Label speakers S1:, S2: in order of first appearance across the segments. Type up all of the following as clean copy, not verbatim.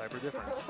S1: diaper difference.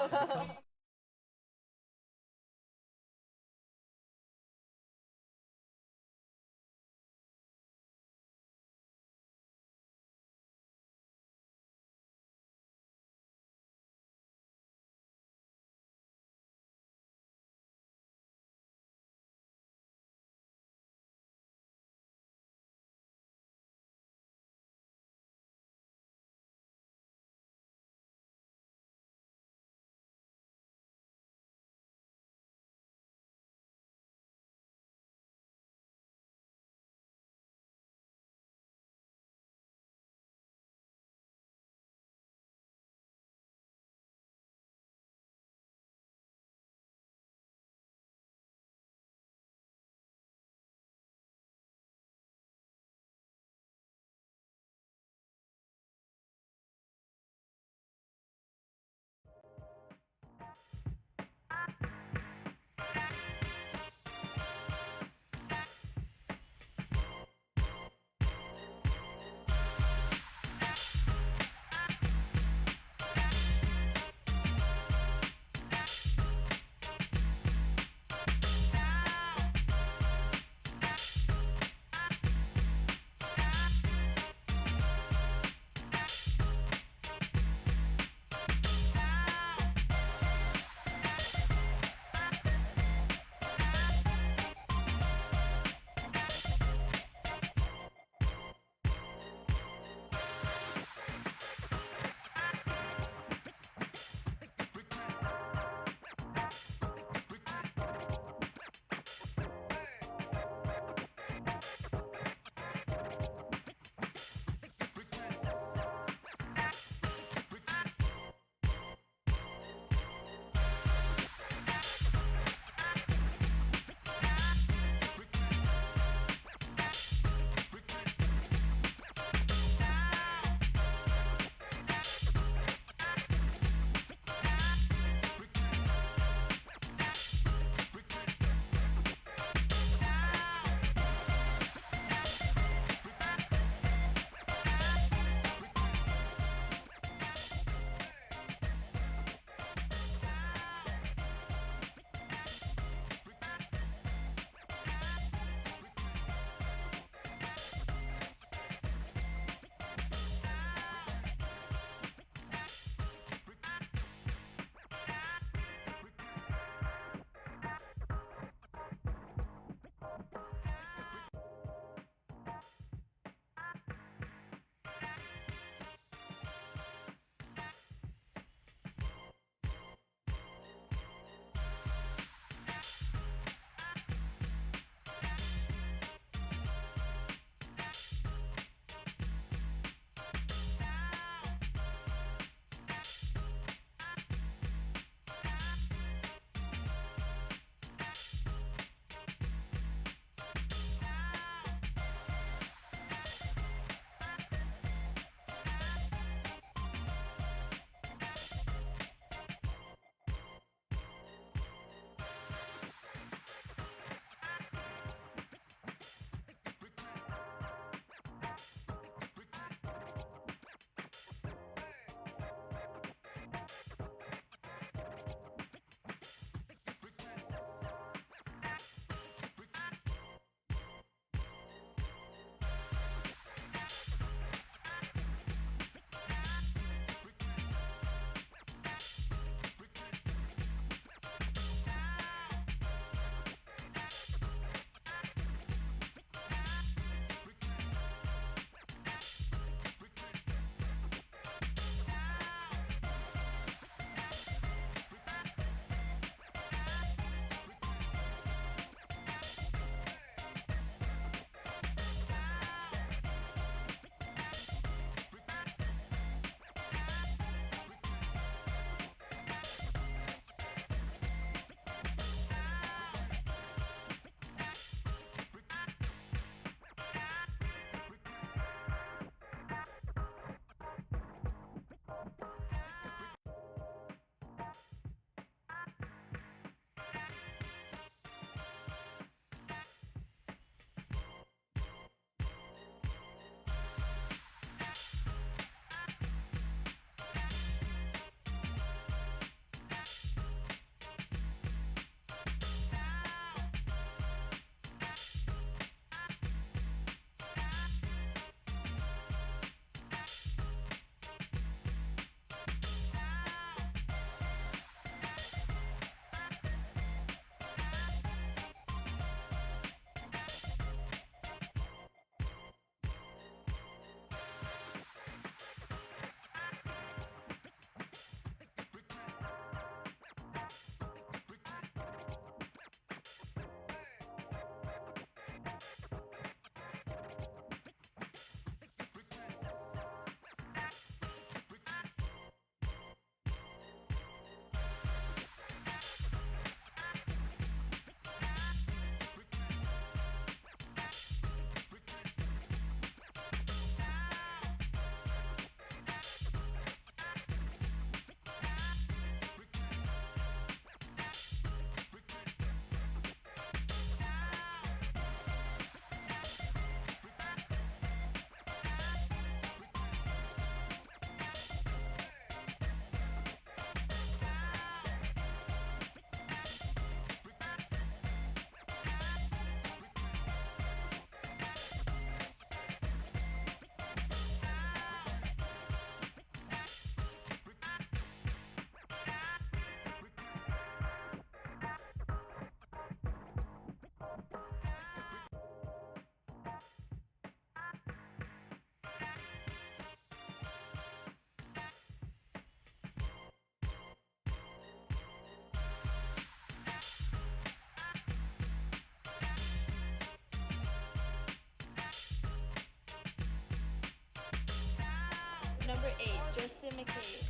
S1: McCabe.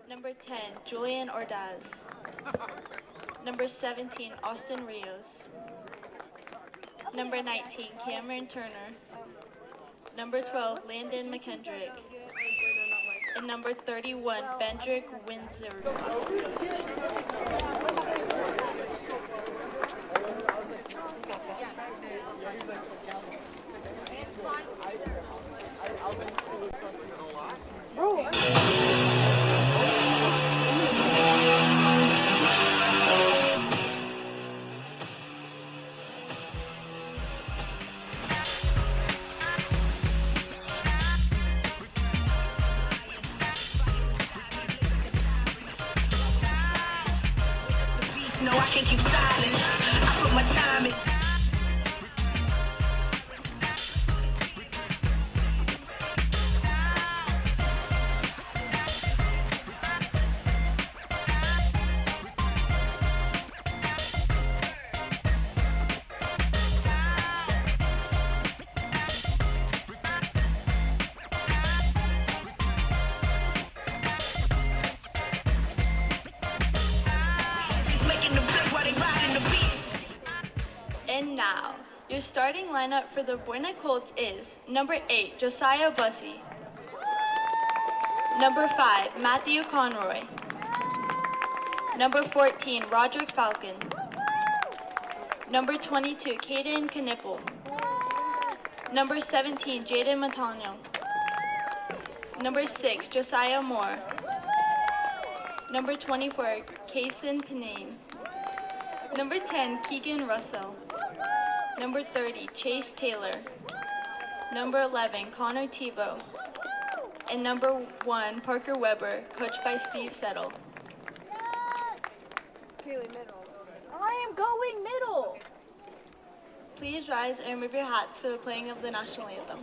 S1: Number 10, Julian Ordaz. Number 17, Austin Rios. Number 19, Cameron Turner. Number 12, Landon McKendrick. And number 31, Bendrick Windsor.
S2: No, I can't keep silent. I put my time in.
S1: And now, your starting lineup for the Buena Colts is number 8, Josiah Bussey. Number 5, Matthew Conroy. Number 14, Roderick Falcon. Number 22, Caden Knipple. Number 17, Jaden Montano. Number 6, Josiah Moore. Number 24, Kaysen Panane. Number 10, Keegan Russell. Number 30, Chase Taylor. Number 11, Connor Tebow. And number 1, Parker Weber, coached by Steve Settle.
S3: I am going middle.
S1: Please rise and remove your hats for the playing of the national anthem.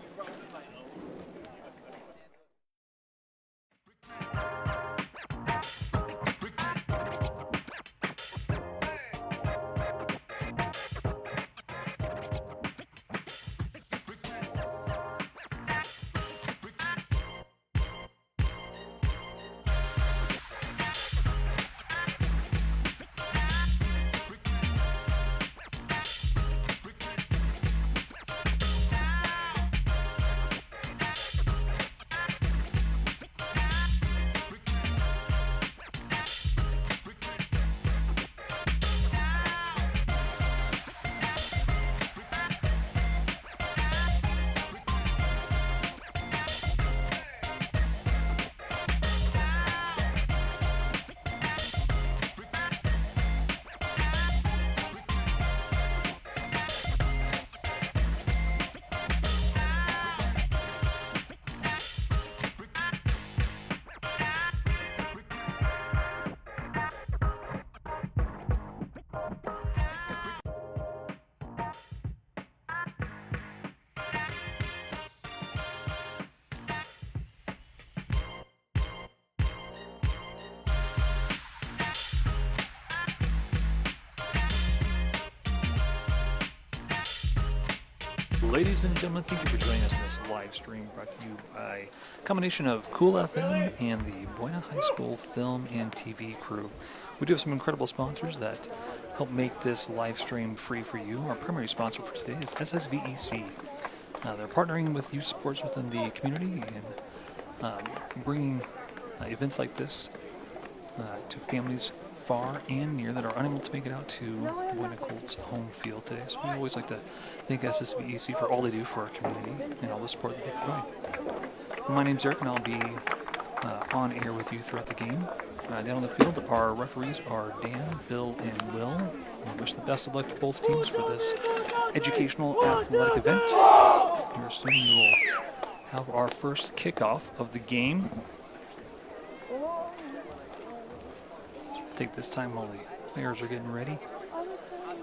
S4: Ladies and gentlemen, thank you for joining us in this live stream brought to you by a combination of Cool FM and the Buena High School Film and TV crew. We do have some incredible sponsors that help make this live stream free for you. Our primary sponsor for today is SSVEC. They're partnering with youth sports within the community and bringing events like this to families far and near that are unable to make it out to Buena Colts home field today. So we always like to thank SSVEC for all they do for our community and all the support that they provide. My name's Eric and I'll be on air with you throughout the game. Down on the field, our referees are Dan, Bill, and Will. We wish the best of luck to both teams for this educational athletic event. Here soon we will have our first kickoff of the game. Take this time while the players are getting ready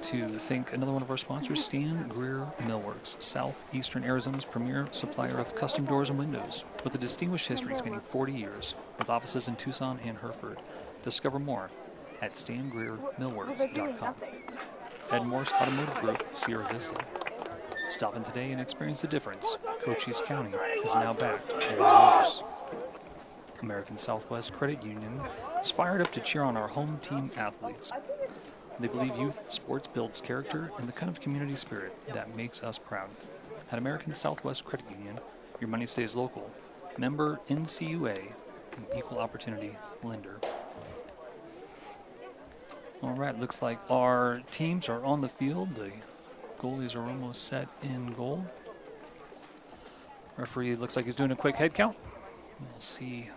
S4: to thank another one of our sponsors, Stan Greer Millworks, Southeastern Arizona's premier supplier of custom doors and windows, with a distinguished history spanning 40 years, with offices in Tucson and Hereford. Discover more at stangreermillworks.com. At MORSE Automotive Group, Sierra Vista. Stop in today and experience the difference. Cochise County is now backed by MORSE. American Southwest Credit Union is fired up to cheer on our home team athletes. They believe youth sports builds character and the kind of community spirit that makes us proud. At American Southwest Credit Union, your money stays local. Member NCUA, an equal opportunity lender. All right, looks like our teams are on the field. The goalies are almost set in goal. Referee looks like he's doing a quick head count. We'll see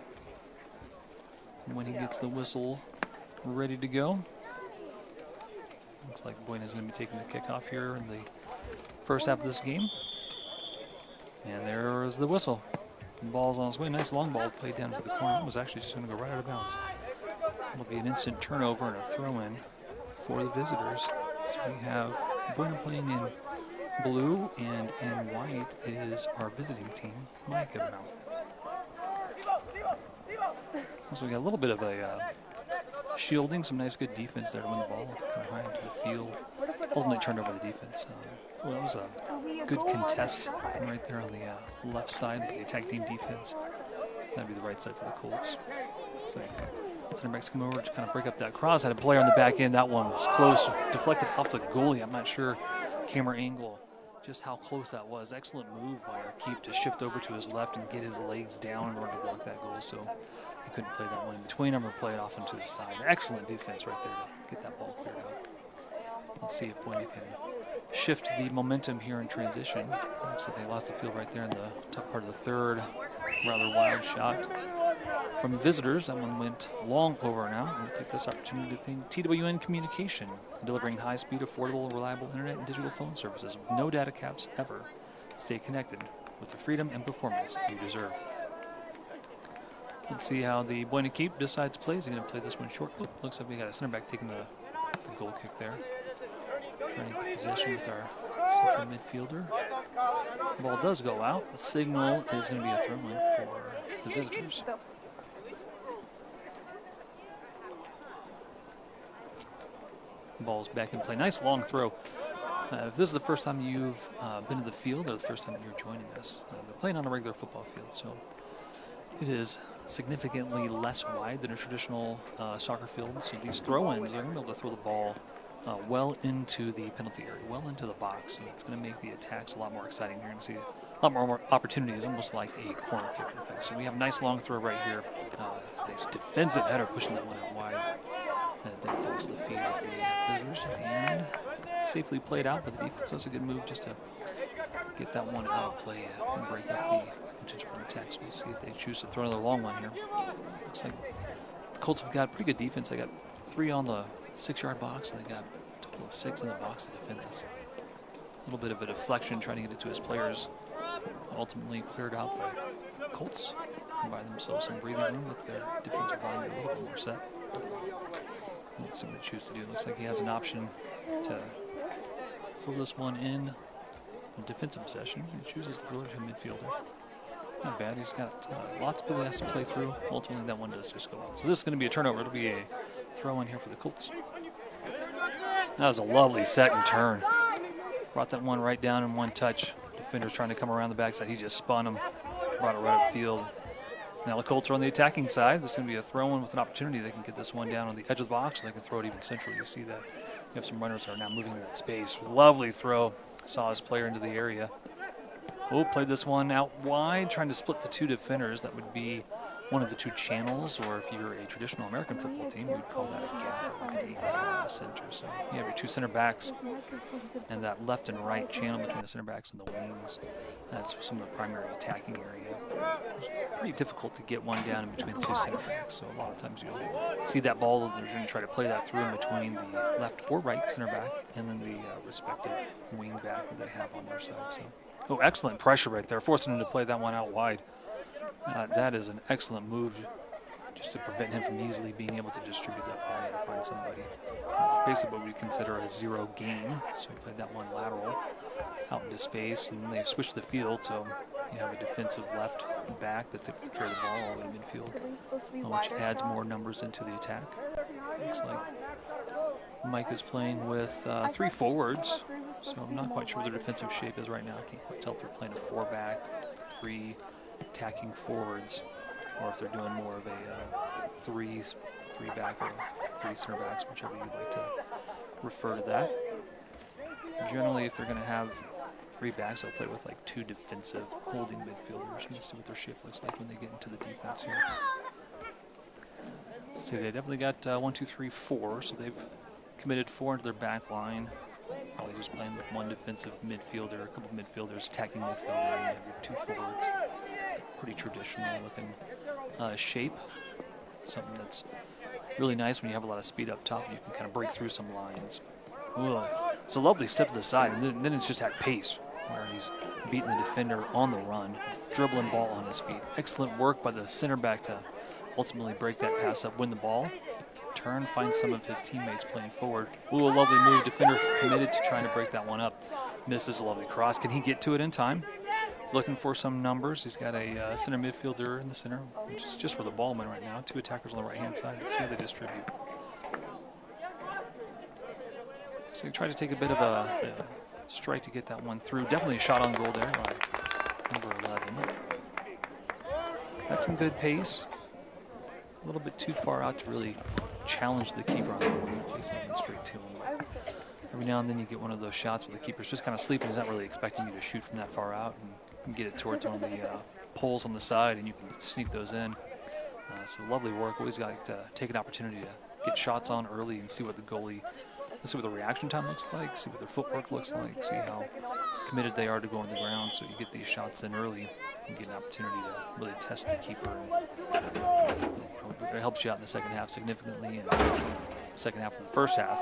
S4: when he gets the whistle ready to go. Looks like Buena is going to be taking the kickoff here in the first half of this game. And there is the whistle. The ball's on its way. Nice long ball played down to the corner. It was actually just going to go right out of bounds. It'll be an instant turnover and a throw-in for the visitors. So we have Buena playing in blue, and in white is our visiting team, Mica MTN. So we got a little bit of a shielding, some nice good defense there to win the ball kind of high into the field. Ultimately turned over the defense. Well, it was a good contest right there on the left side of the attack team defense. That'd be the right side for the Colts. So center backs come over to kind of break up that cross. Had a player on the back end. That one was close, deflected off the goalie. I'm not sure camera angle just how close that was. Excellent move by our keep to shift over to his left and get his legs down in order to block that goal. So he couldn't play that one in between them or play it off into the side. Excellent defense right there to get that ball cleared out. Let's see if Buena can shift the momentum here in transition. Looks like they lost the field right there in the top part of the third. Rather wild shot from visitors. That one went long over now. We'll take this opportunity to thank TWN Communication, delivering high-speed, affordable, reliable internet and digital phone services with no data caps ever. Stay connected with the freedom and performance you deserve. Let's see how the Buena keep decides to play. Is he going to play this one short? Oh, looks like we got a center back taking the goal kick there. Trying to get possession with our central midfielder. The ball does go out. The signal is going to be a throw-in for the visitors. Ball's back in play. Nice long throw. If this is the first time you've been to the field or the first time that you're joining us, they're playing on a regular football field, so it is significantly less wide than a traditional soccer field. So these throw-ins, they're going to be able to throw the ball well into the penalty area, well into the box. So it's going to make the attacks a lot more exciting. You're going to see a lot more opportunities, almost like a corner kick in effect. So we have a nice long throw right here. Nice defensive header pushing that one out wide. That then falls to the feet of the visitors and safely played out by the defense. So it's a good move just to get that one out of play and break up the potential for attacks. We'll see if they choose to throw another long one here. Looks like the Colts have got pretty good defense. They got 3 on the 6-yard box, and they got a total of 6 in the box to defend this. A little bit of a deflection trying to get it to his players. Ultimately cleared out by Colts and by themselves some breathing room with their defensive line a little bit more set. Let's see what they choose to do. It looks like he has an option to throw this one in defensive possession. He chooses to throw it to a midfielder. Not bad. He's got lots of people he has to play through. Ultimately, that one does just go out. So this is going to be a turnover. It'll be a throw in here for the Colts. That was a lovely set and turn. Brought that one right down in one touch. Defender's trying to come around the backside. He just spun him, brought it right upfield. Now the Colts are on the attacking side. This is going to be a throw-in with an opportunity. They can get this one down on the edge of the box, and they can throw it even centrally. You see that. You have some runners that are now moving in that space. Lovely throw. Saw his player into the area. Oh, played this one out wide, trying to split the 2 defenders. That would be one of the 2 channels, or if you're a traditional American football team, we'd call that a gap, or like an 8 in the center. So you have your 2 center backs and that left and right channel between the center backs and the wings. That's some of the primary attacking area. It's pretty difficult to get one down in between the 2 center backs. So a lot of times you'll see that ball, and they're going to try to play that through in between the left or right center back and then the respective wing back that they have on their side. So, oh, excellent pressure right there, forcing him to play that one out wide. That is an excellent move just to prevent him from easily being able to distribute that ball and find somebody. Basically what we consider a 0 gain. So he played that one lateral out into space, and then they switched the field. So you have a defensive left back that took care of the ball all the way to midfield, which adds more numbers into the attack. Looks like Mike is playing with 3 forwards. So I'm not quite sure what their defensive shape is right now. I can't quite tell if they're playing a 4-back, 3 attacking forwards. or if they're doing more of a three back or three center backs, whichever you'd like to refer to that. Generally, if they're going to have three backs, they'll play with like two defensive holding midfielders. Let's see what their shape looks like when they get into the defense here. See, they definitely got 1, 2, 3, 4, so they've committed 4 into their back line. Probably just playing with one defensive midfielder, a couple of midfielders, attacking midfielder, and you have your 2 forwards. Pretty traditional looking shape. Something that's really nice when you have a lot of speed up top. You can kind of break through some lines. Ooh, it's a lovely step to the side, and then it's just at pace, where he's beating the defender on the run, dribbling ball on his feet. Excellent work by the center back to ultimately break that pass up, win the ball, turn, find some of his teammates playing forward. Ooh, a lovely move. Defender committed to trying to break that one up. Misses a lovely cross. Can he get to it in time? He's looking for some numbers. He's got a center midfielder in the center, which is just where the ball went right now. 2 attackers on the right-hand side. Let's see how they distribute. So he tried to take a bit of a strike to get that one through. Definitely a shot on goal there by number 11. Got some good pace. A little bit too far out to really challenge the keeper on that one. Place that one straight to him. Every now and then you get one of those shots where the keeper's just kind of sleeping. He's not really expecting you to shoot from that far out, and get it towards one of the poles on the side, and you can sneak those in. So lovely work. Always got to take an opportunity to get shots on early and see what the goalie, see what the reaction time looks like, see what their footwork looks like, see how committed they are to go on the ground. So you get these shots in early and get an opportunity to really test the keeper. And, it helps you out in the second half significantly, and the second half of the first half,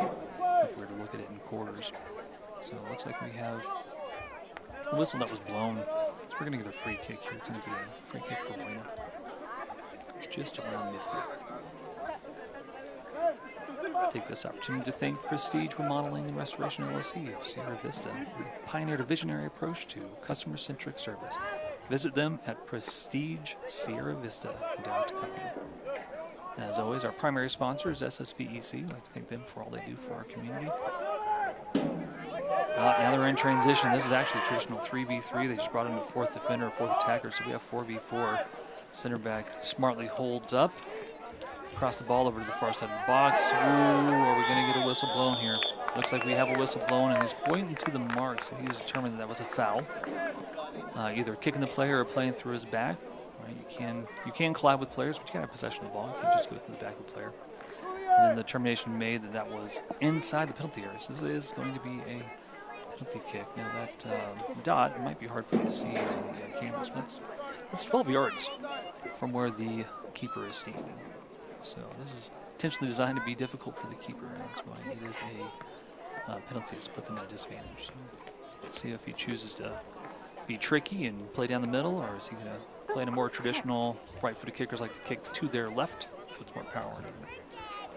S4: if we were to look at it in quarters. So it looks like we have a whistle that was blown. So we're going to get a free kick here. It's going to be a free kick for Buena. Just around midfield. Take this opportunity to thank Prestige Remodeling and Restoration LLC of Sierra Vista. They've pioneered a visionary approach to customer-centric service. Visit them at prestigesierravista.com. As always, our primary sponsor is SSVEC. I'd like to thank them for all they do for our community. Now they're in transition. This is actually traditional 3v3. They just brought in a 4th defender, 4th attacker, so we have 4v4. Center back smartly holds up. Across the ball over to the far side of the box. Ooh, are we going to get a whistle blown here? Looks like we have a whistle blown, and he's pointing to the mark, so he's determined that was a foul. Either kicking the player or playing through his back. Right? You can collide with players, but you can't have possession of the ball. You can't just go through the back of the player. And then the determination made that was inside the penalty area. So this is going to be a penalty kick. Now that dot might be hard for you to see on the cameras, but it's 12 yards from where the keeper is standing. So this is intentionally designed to be difficult for the keeper, and that's why it is a penalty to put them at a disadvantage. So let's see if he chooses to be tricky and play down the middle, or is he going to play in a more traditional right-footed kickers like to kick to their left with more power.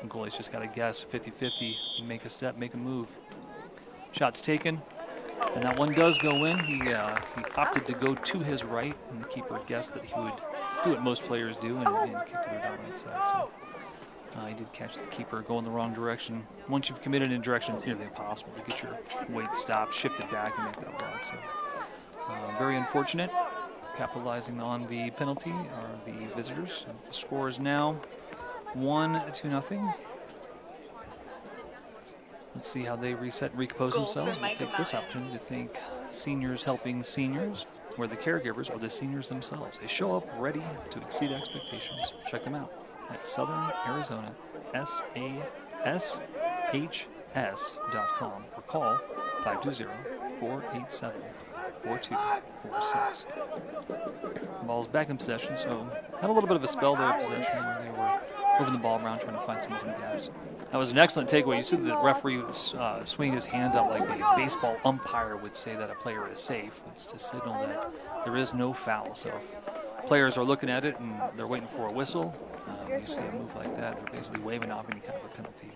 S4: And goalie's just got to guess 50-50, make a step, make a move. Shots taken, and that one does go in. He opted to go to his right, and the keeper guessed that he would do what most players do and kick to their dominant side. So he did catch the keeper going the wrong direction. Once you've committed in a direction, it's nearly impossible to get your weight stopped, shifted back, and make that run. So very unfortunate. Capitalizing on the penalty are the visitors. And the score is now 1-0. Let's see how they reset and recompose themselves. We'll take this opportunity to thank Seniors Helping Seniors, where the caregivers are the seniors themselves. They show up ready to exceed expectations. Check them out at Southern Arizona, SASHS.com, or call 520-487-4246. Ball's back in possession, so had a little bit of a spell there in possession where they were moving the ball around trying to find some open gaps. That was an excellent takeaway. You see the referee was swinging his hands out like a baseball umpire would say that a player is safe. It's to signal that there is no foul. So if players are looking at it and they're waiting for a whistle, you see a move like that, they're basically waving off any kind of a penalty.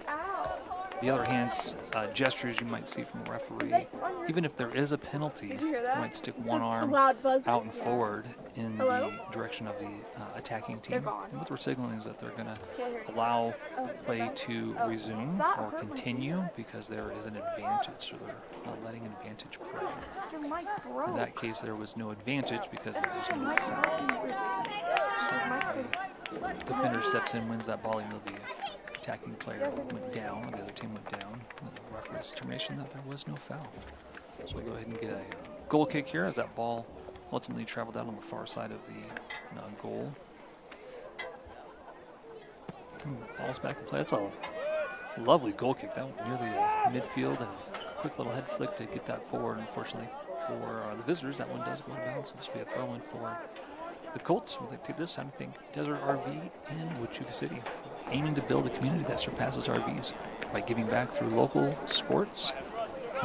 S4: The other hands, gestures you might see from a referee, even if there is a penalty, they might stick one arm out and forward in the direction of the attacking team. And what we're signaling is that they're going to allow play to resume or continue because there is an advantage, so they're letting an advantage play. In that case, there was no advantage because there was no foul. So defender steps in, wins that ball, even though the attacking player went down, the other team went down. The referee's determination that there was no foul. So we'll go ahead and get a goal kick here as that ball ultimately traveled out on the far side of the goal. Ball's back in play. That's a lovely goal kick. That went near the midfield and a quick little head flick to get that forward. Unfortunately for the visitors, that one does go out of bounds. So this will be a throw-in for the Colts. We'll take this time to think Desert RV in Huachuca City, aiming to build a community that surpasses RVs by giving back through local sports,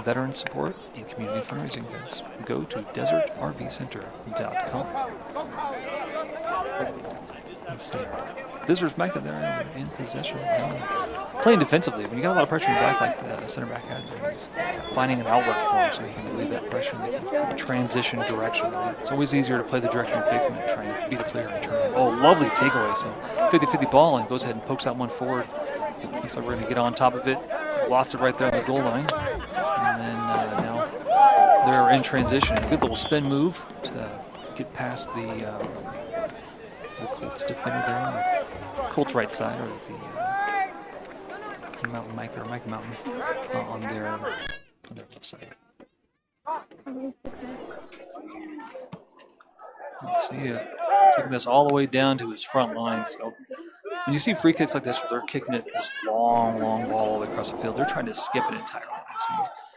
S4: veteran support, and community fundraising events. Go to desertrvcenter.com. Let's see. Visitors back in there in possession now, playing defensively. When you got a lot of pressure in your back like the center back had there, he's finding an outlet for him so he can relieve that pressure and they can transition direction. Right? It's always easier to play the direction you're facing than trying to beat a player and turn him. Oh, lovely takeaway. So 50-50 ball and goes ahead and pokes that one forward. Looks like we're going to get on top of it. Lost it right there on the goal line. And then now they're in transition. A good little spin move to get past the Colts defender there on the Colts right side, or the Mountain Mica or Mica Mountain on their left side. Let's see, taking this all the way down to his front line. So when you see free kicks like this, where they're kicking it this long ball all the way across the field, they're trying to skip an entire line. So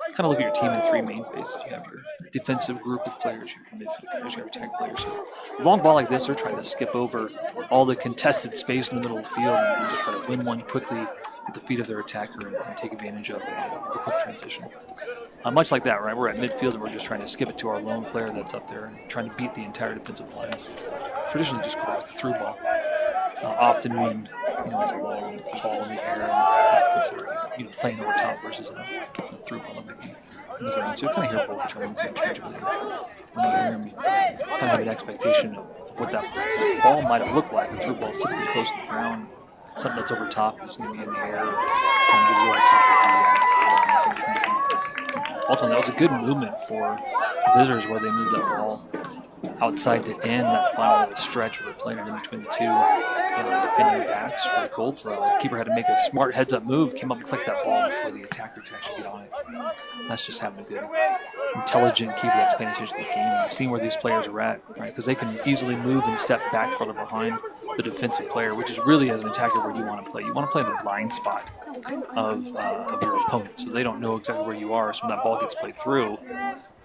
S4: you kind of look at your team in three main phases. You have your defensive group of players, you have your midfield players, you have your attack players. So a long ball like this, they're trying to skip over all the contested space in the middle of the field and just try to win one quickly at the feet of their attacker and take advantage of the quick transition. Much like that, right? We're at midfield and we're just trying to skip it to our lone player that's up there and trying to beat the entire defensive line. Traditionally just called like a through ball. Often when it's a long ball in the air and consider playing over top versus a through ball that might be in the ground. So you kind of hear both terms interchangeably. When you hear them, you kind of have an expectation of what that ball might have looked like. The through ball is typically close to the ground. Something that's over top is going to be in the air, trying to get over top of the line. Ultimately, that was a good movement for the visitors where they moved that ball outside to end that final stretch where they're playing it in between the two defending backs for the Colts. The keeper had to make a smart heads-up move, came up and clicked that ball before the attacker could actually get on it. That's just having a good, intelligent keeper that's paying attention to the game and seeing where these players are at, right? Because they can easily move and step back further behind the defensive player, which is really, as an attacker, where you want to play. You want to play in the blind spot of your opponent, so they don't know exactly where you are. So when that ball gets played through,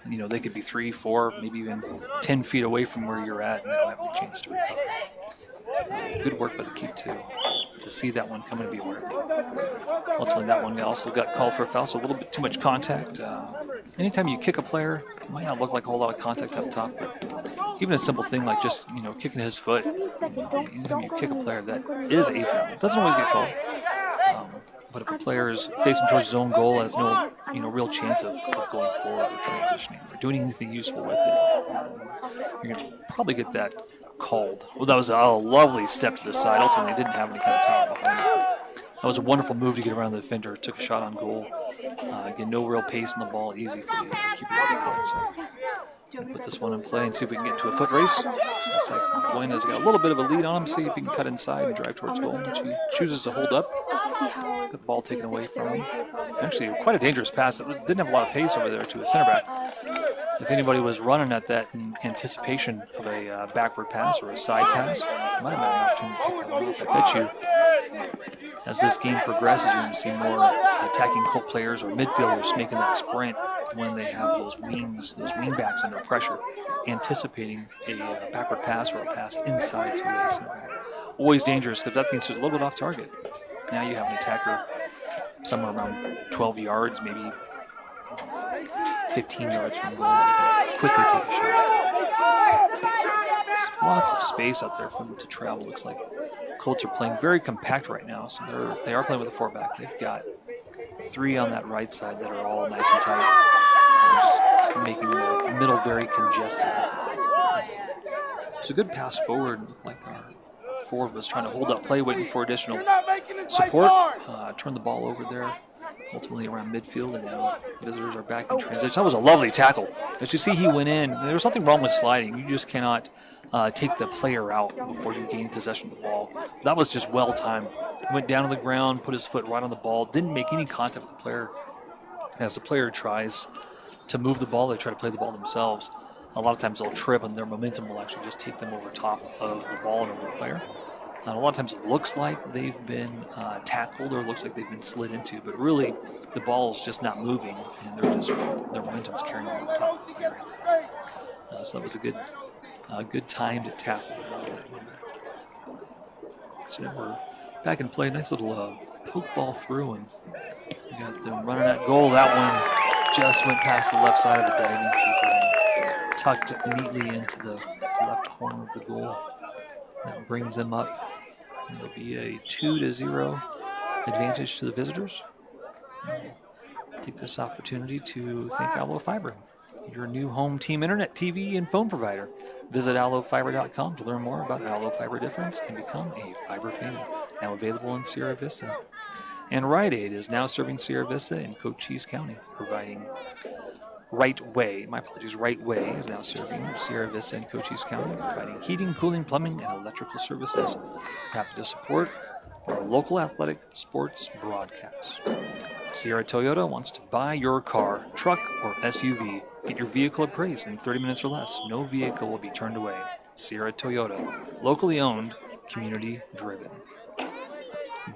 S4: they could be 3, 4, maybe even 10 feet away from where you're at, and they don't have a chance to recover. Good work by the keep, too, to see that one coming to be aware of it. Ultimately, that one also got called for a foul, so a little bit too much contact. Anytime you kick a player, it might not look like a whole lot of contact up top, but even a simple thing like just, kicking his foot, anytime you kick a player, that is a foul. It doesn't always get called. But if a player is facing towards his own goal, has no real chance of going forward or transitioning or doing anything useful with it, you're going to probably get that called. Well, that was a lovely step to the side. Ultimately, didn't have any kind of power behind it. That was a wonderful move to get around the defender. Took a shot on goal. Again, no real pace on the ball. Easy for the keeper to play. So we'll put this one in play and see if we can get into a foot race. Looks like Buena's got a little bit of a lead on him. See if he can cut inside and drive towards goal, which he chooses to hold up. Got the ball taken away from him. Actually, quite a dangerous pass. It didn't have a lot of pace over there to a center back. If anybody was running at that in anticipation of a backward pass or a side pass, might have had an opportunity to pick that one up. I bet you, as this game progresses, you're going to see more attacking Colt players or midfielders making that sprint when they have those wing backs under pressure, anticipating a backward pass or a pass inside to a center back. Always dangerous because that thing's just a little bit off target. Now you have an attacker somewhere around 12 yards, maybe 15 yards from goal. Quickly take a shot. There's lots of space out there for them to travel. Looks like Colts are playing very compact right now, so they are playing with a 4-back. They've got 3 on that right side that are all nice and tight, just making the middle very congested. It's a good pass forward. Looked like our forward was trying to hold up play, waiting for additional support. Turned the ball over there. ultimately around midfield, and now visitors are back in transition. That was a lovely tackle. As you see, he went in. There was nothing wrong with sliding. You just cannot take the player out before you gain possession of the ball. That was just well timed. Went down to the ground, put his foot right on the ball, didn't make any contact with the player. As the player tries to move the ball, they try to play the ball themselves. A lot of times they'll trip, and their momentum will actually just take them over top of the ball and over the player. A lot of times it looks like they've been tackled or looks like they've been slid into, but really the ball is just not moving, and their momentum's carrying them over top of the player. So that was a good timed tackle. So we're back in play. Nice little poke ball through, and we got them running at goal. That one just went past the left side of the diving keeper and tucked neatly into the left corner of the goal. That brings them up. It'll be a 2-0 advantage to the visitors. We'll take this opportunity to thank Allo Fiber, your new home team internet, TV, and phone provider. Visit allofiber.com to learn more about Allo Fiber difference and become a fiber fan. Now available in Sierra Vista. And Rite Aid is now serving Sierra Vista in Cochise County, providing Right Way is now serving Sierra Vista and Cochise County, providing heating, cooling, plumbing, and electrical services. Happy to support our local athletic sports broadcasts. Sierra Toyota wants to buy your car, truck, or SUV. Get your vehicle appraised in 30 minutes or less. No vehicle will be turned away. Sierra Toyota, locally owned, community driven.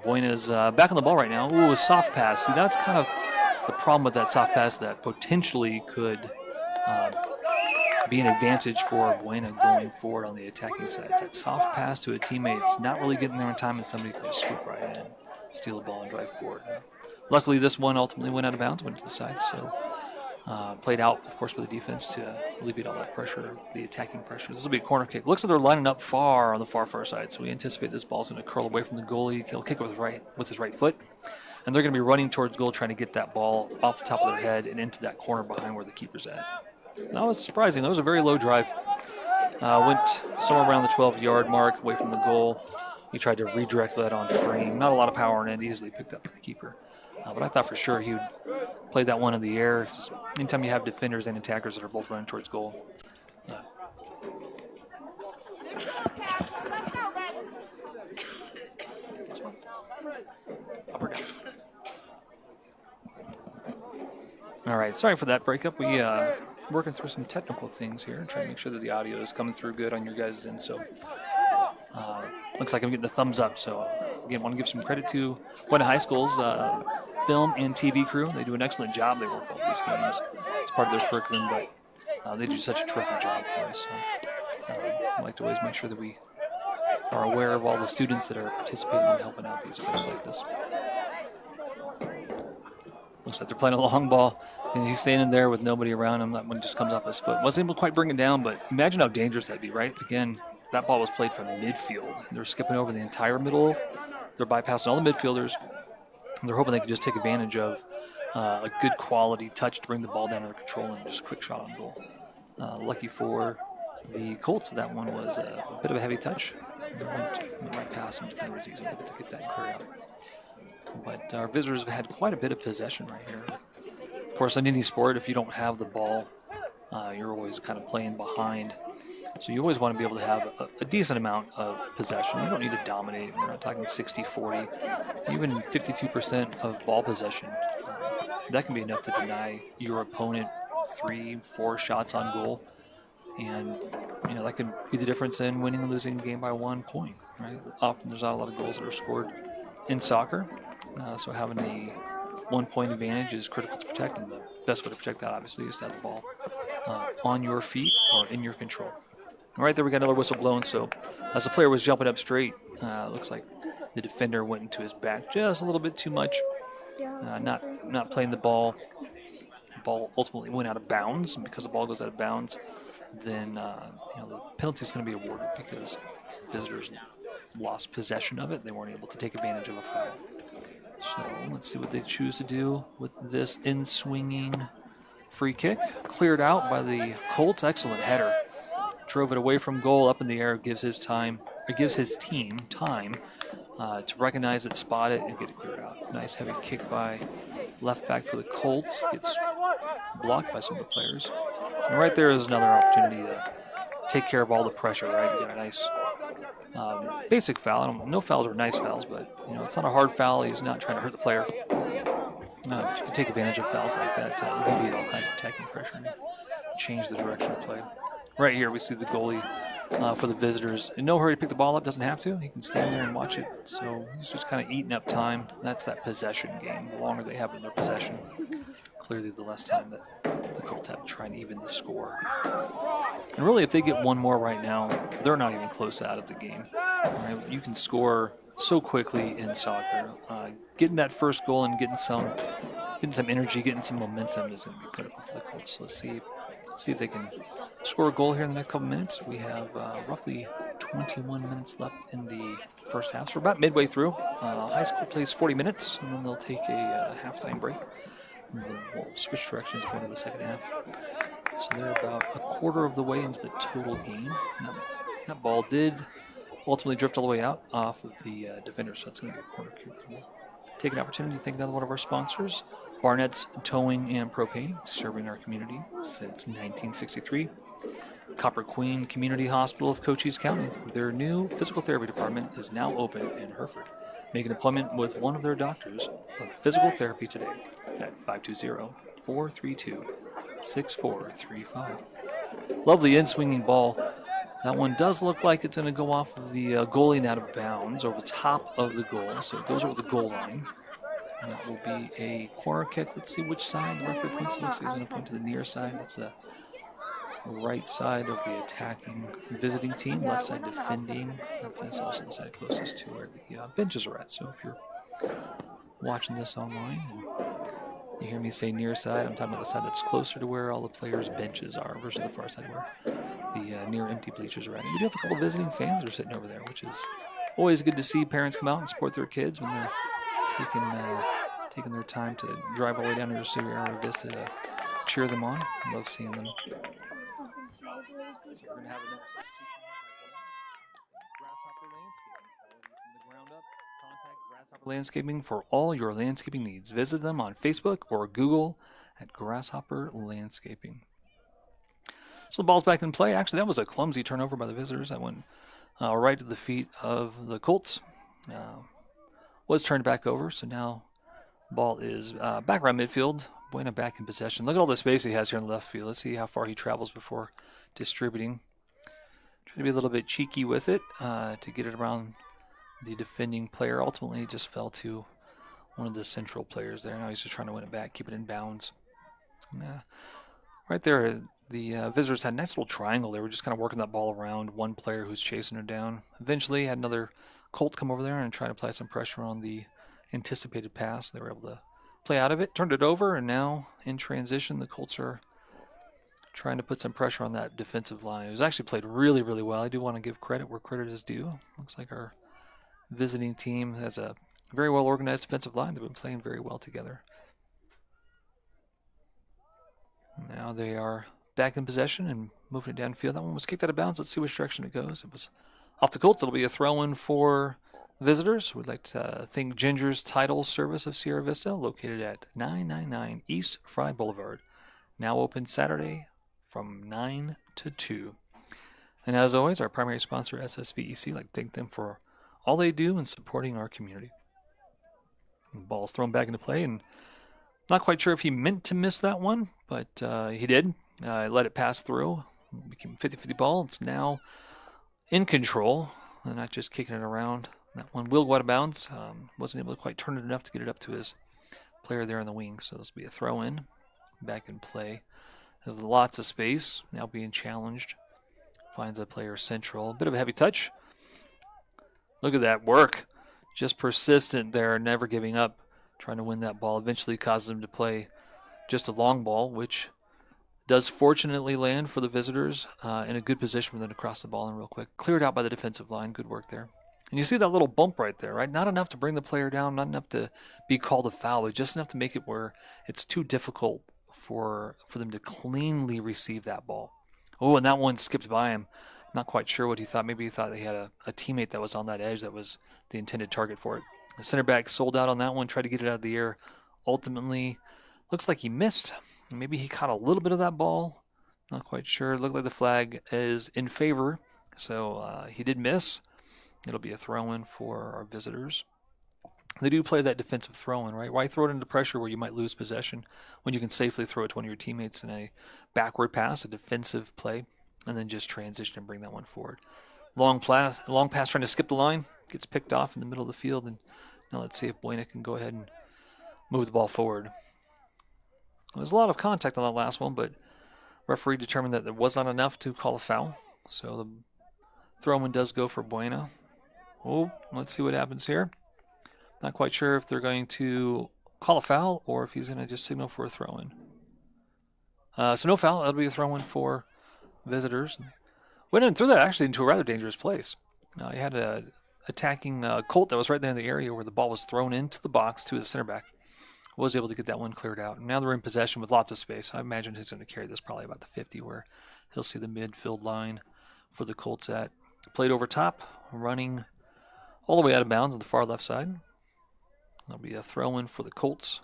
S4: Buena's back on the ball right now. Ooh, a soft pass. See, that's kind of the problem with that soft pass that potentially could be an advantage for Buena going forward on the attacking side. That soft pass to a teammate, it's not really getting there in time, and somebody could swoop right in, steal the ball, and drive forward. Luckily, this one ultimately went out of bounds, went to the side, so played out, of course, by the defense to alleviate all that pressure, the attacking pressure. This will be a corner kick. Looks like they're lining up far on the far side, so we anticipate this ball's going to curl away from the goalie. He'll kick it with his right foot. And they're going to be running towards goal, trying to get that ball off the top of their head and into that corner behind where the keeper's at. That was surprising. That was a very low drive. Went somewhere around the 12-yard mark away from the goal. He tried to redirect that on frame. Not a lot of power in it. Easily picked up by the keeper. But I thought for sure he would play that one in the air. Anytime you have defenders and attackers that are both running towards goal. This one. Up or down. All right, sorry for that breakup. We working through some technical things here, trying to make sure that the audio is coming through good on your guys' end. So looks like I'm getting the thumbs up. So again, want to give some credit to Buena High School's film and TV crew. They do an excellent job. They work all these games. It's part of their curriculum, but they do such a terrific job for us. So I like to always make sure that we are aware of all the students that are participating and helping out these events like this. Looks like they're playing a long ball, and he's standing there with nobody around him. That one just comes off his foot. Wasn't able to quite bring it down, but imagine how dangerous that'd be, right? Again, that ball was played from midfield. They're skipping over the entire middle. They're bypassing all the midfielders. They're hoping they can just take advantage of a good quality touch to bring the ball down under control and just a quick shot on goal. Lucky for the Colts, that one was a bit of a heavy touch. It went right past some defenders easily to get that cleared out. But our visitors have had quite a bit of possession right here. Of course, in any sport, if you don't have the ball, you're always kind of playing behind. So you always want to be able to have a decent amount of possession. You don't need to dominate. We're not talking 60-40. Even 52% of ball possession. That can be enough to deny your opponent 3-4 shots on goal. And, that can be the difference in winning and losing a game by 1 point, right? Often there's not a lot of goals that are scored in soccer. So having a 1 point advantage is critical to protect, and the best way to protect that, obviously, is to have the ball on your feet or in your control. All right, there we got another whistle blown. So as the player was jumping up straight, looks like the defender went into his back just a little bit too much. Not playing the ball. The ball ultimately went out of bounds, and because the ball goes out of bounds, then the penalty is going to be awarded because visitors lost possession of it. They weren't able to take advantage of a foul. So let's see what they choose to do with this in-swinging free kick. Cleared out by the Colts. Excellent header. Drove it away from goal, up in the air. Gives his team time to recognize it, spot it, and get it cleared out. Nice heavy kick by left back for the Colts, gets blocked by some of the players. And right there is another opportunity to take care of all the pressure, right? You got a nice basic foul. No fouls are nice fouls, but it's not a hard foul. He's not trying to hurt the player. But you can take advantage of fouls like that to alleviate all kinds of attacking pressure and change the direction of play. Right here we see the goalie for the visitors. In no hurry to pick the ball up, doesn't have to. He can stand there and watch it. So he's just kind of eating up time. That's that possession game. The longer they have in their possession, clearly the less time that the Colts have to try and even the score. And really, if they get one more right now, they're not even close out of the game. Right? You can score so quickly in soccer. Getting that first goal and getting some energy, getting some momentum is going to be critical for the Colts. So let's see if they can score a goal here in the next couple minutes. We have roughly 21 minutes left in the first half. So we're about midway through. High school plays 40 minutes, and then they'll take a halftime break. And then we'll switch directions going to the second half. So they're about a quarter of the way into the total game. Now, that ball did ultimately drift all the way out off of the defender, so it's going to be a corner kick. We'll take an opportunity to thank another one of our sponsors, Barnett's Towing and Propane, serving our community since 1963. Copper Queen Community Hospital of Cochise County. Their new physical therapy department is now open in Hereford. Make an appointment with one of their doctors of physical therapy today at 520-432-6435. Lovely in-swinging ball. That one does look like it's going to go off of the goalie and out of bounds over the top of the goal, so it goes over the goal line. And that will be a corner kick. Let's see which side the referee points to. Looks like he's going to point to the near side. That's the right side of the attacking visiting team, left side defending. That's also the side closest to where the benches are at. So if you're watching this online and you hear me say near side, I'm talking about the side that's closer to where all the players' benches are versus the far side where the near empty bleachers are at. And we do have a couple visiting fans that are sitting over there, which is always good to see parents come out and support their kids when they're taking their time to drive all the way down to the Vista to cheer them on. I love seeing them. So we're going to have another substitution Grasshopper Landscaping. From the ground up, contact Grasshopper Landscaping for all your landscaping needs. Visit them on Facebook or Google at Grasshopper Landscaping. So the ball's back in play. Actually, that was a clumsy turnover by the visitors. That went right to the feet of the Colts. Was turned back over, so now ball is back around midfield. Buena back in possession. Look at all the space he has here in the left field. Let's see how far he travels before distributing. Trying to be a little bit cheeky with it to get it around the defending player. Ultimately, it just fell to one of the central players there. Now he's just trying to win it back, keep it in bounds. Right there, the visitors had a nice little triangle. They were just kind of working that ball around one player who's chasing her down. Eventually, had another Colt come over there and try to apply some pressure on the anticipated pass. They were able to play out of it, turned it over, and now in transition, the Colts are trying to put some pressure on that defensive line. It was actually played really, really well. I do want to give credit where credit is due. Looks like our visiting team has a very well-organized defensive line. They've been playing very well together. Now they are back in possession and moving it downfield. That one was kicked out of bounds. Let's see which direction it goes. It was off the Colts. It'll be a throw-in for visitors. We'd like to thank Ginger's Title Service of Sierra Vista, located at 999 East Fry Boulevard. Now open Saturday from 9 to 2. And as always, our primary sponsor, SSVEC, I'd like to thank them for all they do in supporting our community. And the ball's thrown back into play, and not quite sure if he meant to miss that one, but he did. Let it pass through. It became a 50-50 ball. It's now in control, and not just kicking it around. That one will go out of bounds. Wasn't able to quite turn it enough to get it up to his player there in the wing. So this will be a throw-in. Back in play. Has lots of space. Now being challenged. Finds a player central. A bit of a heavy touch. Look at that work. Just persistent there, never giving up. Trying to win that ball. Eventually causes him to play just a long ball, which does fortunately land for the visitors in a good position for them to cross the ball in real quick. Cleared out by the defensive line. Good work there. And you see that little bump right there, right? Not enough to bring the player down, not enough to be called a foul, but just enough to make it where it's too difficult for them to cleanly receive that ball. Oh, and that one skipped by him. Not quite sure what he thought. Maybe he thought he had a teammate that was on that edge that was the intended target for it. The center back sold out on that one, tried to get it out of the air ultimately looks like he missed. Maybe he caught a little bit of that ball. Not quite sure. Looked like the flag is in favor. So he did miss. It'll be a throw-in for our visitors. They do play that defensive throw-in, right? Why throw it into pressure where you might lose possession when you can safely throw it to one of your teammates in a backward pass, a defensive play, and then just transition and bring that one forward. Long pass trying to skip the line. Gets picked off in the middle of the field. And now let's see if Buena can go ahead and move the ball forward. There's a lot of contact on that last one, but referee determined that there was not enough to call a foul. So the throw-in does go for Buena. Oh, let's see what happens here. Not quite sure if they're going to call a foul or if he's going to just signal for a throw-in. So no foul. That'll be a throw-in for visitors. Went and threw that actually into a rather dangerous place. He had an attacking Colt that was right there in the area where the ball was thrown into the box to his center back. Was able to get that one cleared out. And now they're in possession with lots of space. I imagine he's going to carry this probably about the 50 where he'll see the midfield line for the Colts at. Played over top, running all the way out of bounds on the far left side. That'll be a throw-in for the Colts.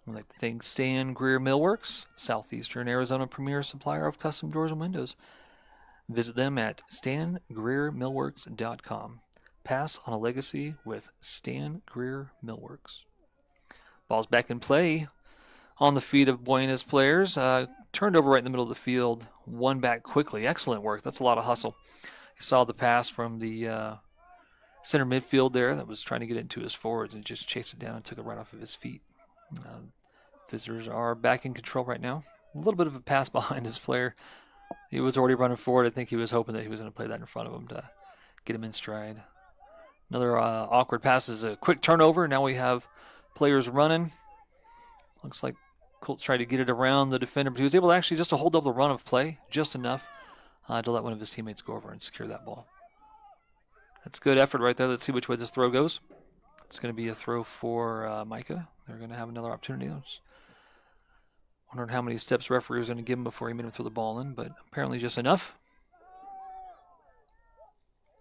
S4: I'd like to thank Stan Greer Millworks, Southeastern Arizona premier supplier of custom doors and windows. Visit them at stangreermillworks.com. Pass on a legacy with Stan Greer Millworks. Ball's back in play on the feet of Buena's players. Turned over right in the middle of the field. One back quickly. Excellent work. That's a lot of hustle. You saw the pass from the center midfield there that was trying to get into his forwards and just chased it down and took it right off of his feet. Visitors are back in control right now. A little bit of a pass behind his player. He was already running forward. I think he was hoping that he was going to play that in front of him to get him in stride. Another awkward pass is a quick turnover. Now we have players running. Looks like Colt tried to get it around the defender, but he was able to actually just to hold up the run of play just enough to let one of his teammates go over and secure that ball. That's good effort right there. Let's see which way this throw goes. It's going to be a throw for Mica. They're going to have another opportunity. I was wondering how many steps referee was going to give him before he made him throw the ball in, but apparently just enough.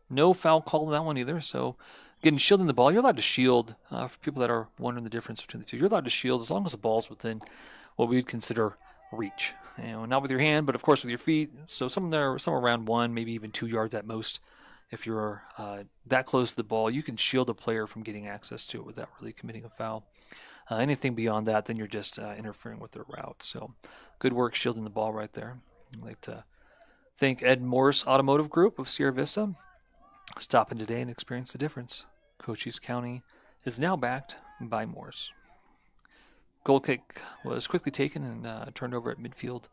S4: No foul call on that one either. So, again, shielding the ball, you're allowed to shield. For people that are wondering the difference between the two, you're allowed to shield as long as the ball's within what we would consider reach. Not with your hand, but of course with your feet. So somewhere around 1, maybe even 2 yards at most. If you're that close to the ball, you can shield a player from getting access to it without really committing a foul. Anything beyond that, then you're just interfering with their route. So good work shielding the ball right there. I'd like to thank MORSE Automotive Group of Sierra Vista. Stop in today and experience the difference. Cochise County is now backed by MORSE. Goal kick was quickly taken and turned over at midfield.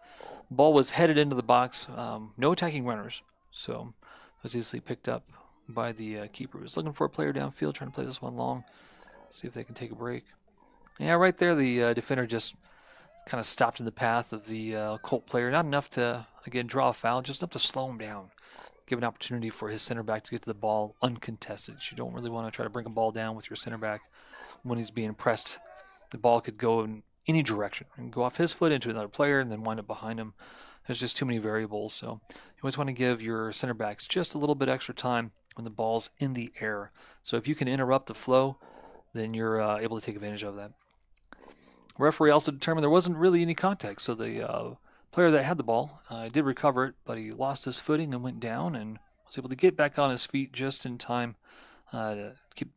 S4: Ball was headed into the box. No attacking runners, so it was easily picked up by the keeper. He was looking for a player downfield, trying to play this one long, see if they can take a break. Yeah, right there the defender just kind of stopped in the path of the Colt player. Not enough to, again, draw a foul, just enough to slow him down. Give an opportunity for his center back to get to the ball uncontested. You don't really want to try to bring a ball down with your center back when he's being pressed. The ball could go in any direction and go off his foot into another player and then wind up behind him. There's just too many variables. So you always want to give your center backs just a little bit extra time when the ball's in the air. So if you can interrupt the flow, then you're able to take advantage of that. Referee also determined there wasn't really any contact. So the player that had the ball did recover it, but he lost his footing and went down and was able to get back on his feet just in time to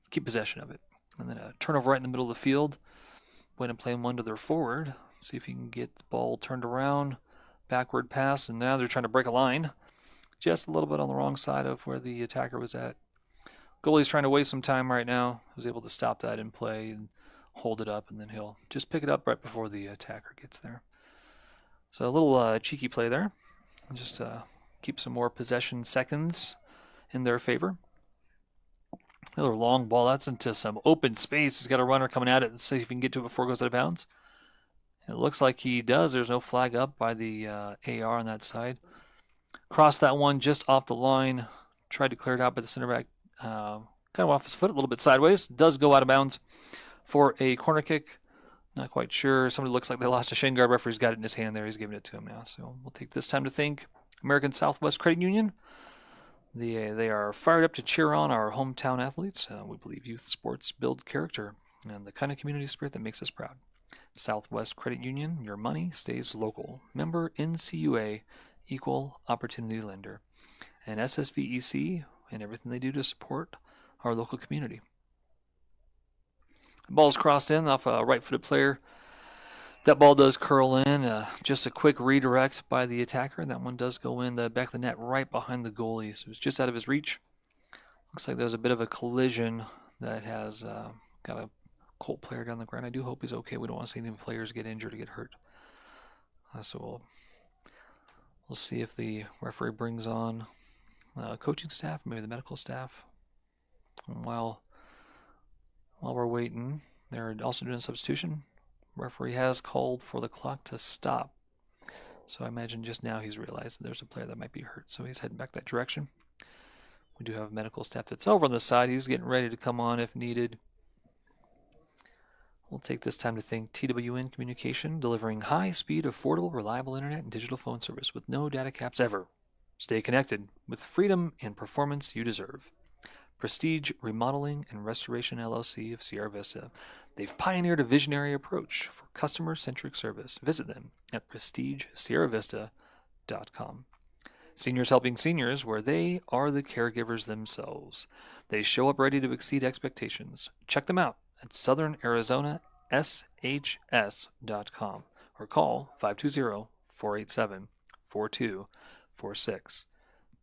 S4: keep possession of it. And then a turnover right in the middle of the field. Went and playing one to their forward. See if he can get the ball turned around. Backward pass, and now they're trying to break a line. Just a little bit on the wrong side of where the attacker was at. Goalie's trying to waste some time right now. Was able to stop that in play and hold it up, and then he'll just pick it up right before the attacker gets there. So a little cheeky play there. Just keep some more possession seconds in their favor. Another long ball. That's into some open space. He's got a runner coming at it and see if he can get to it before it goes out of bounds. It looks like he does. There's no flag up by the AR on that side. Crossed that one just off the line. Tried to clear it out, but the center back kind of off his foot a little bit sideways. Does go out of bounds for a corner kick. Not quite sure. Somebody looks like they lost a shin guard. Referee's got it in his hand there. He's giving it to him now. So we'll take this time to thank American Southwest Credit Union. They are fired up to cheer on our hometown athletes. We believe youth sports build character. and the kind of community spirit that makes us proud. Southwest Credit Union, your money stays local. Member NCUA, equal opportunity lender. And SSVEC and everything they do to support our local community. The ball's crossed in off a right-footed player. That ball does curl in. Just a quick redirect by the attacker. That one does go in the back of the net right behind the goalie. So it's just out of his reach. Looks like there's a bit of a collision that has got a Colt player down the ground. I do hope he's okay. We don't want to see any players get injured or get hurt. So we'll see if the referee brings on coaching staff, maybe the medical staff. And while we're waiting, they're also doing a substitution. Referee has called for the clock to stop. So I imagine just now he's realized that there's a player that might be hurt. So he's heading back that direction. We do have medical staff that's over on the side. He's getting ready to come on if needed. We'll take this time to thank TWN Communication, delivering high-speed, affordable, reliable internet and digital phone service with no data caps ever. Stay connected with freedom and performance you deserve. Prestige Remodeling and Restoration LLC of Sierra Vista. They've pioneered a visionary approach for customer-centric service. Visit them at prestigesierravista.com. Seniors helping seniors, where they are the caregivers themselves. They show up ready to exceed expectations. Check them out at southernarizonaSHS.com or call 520-487-4246.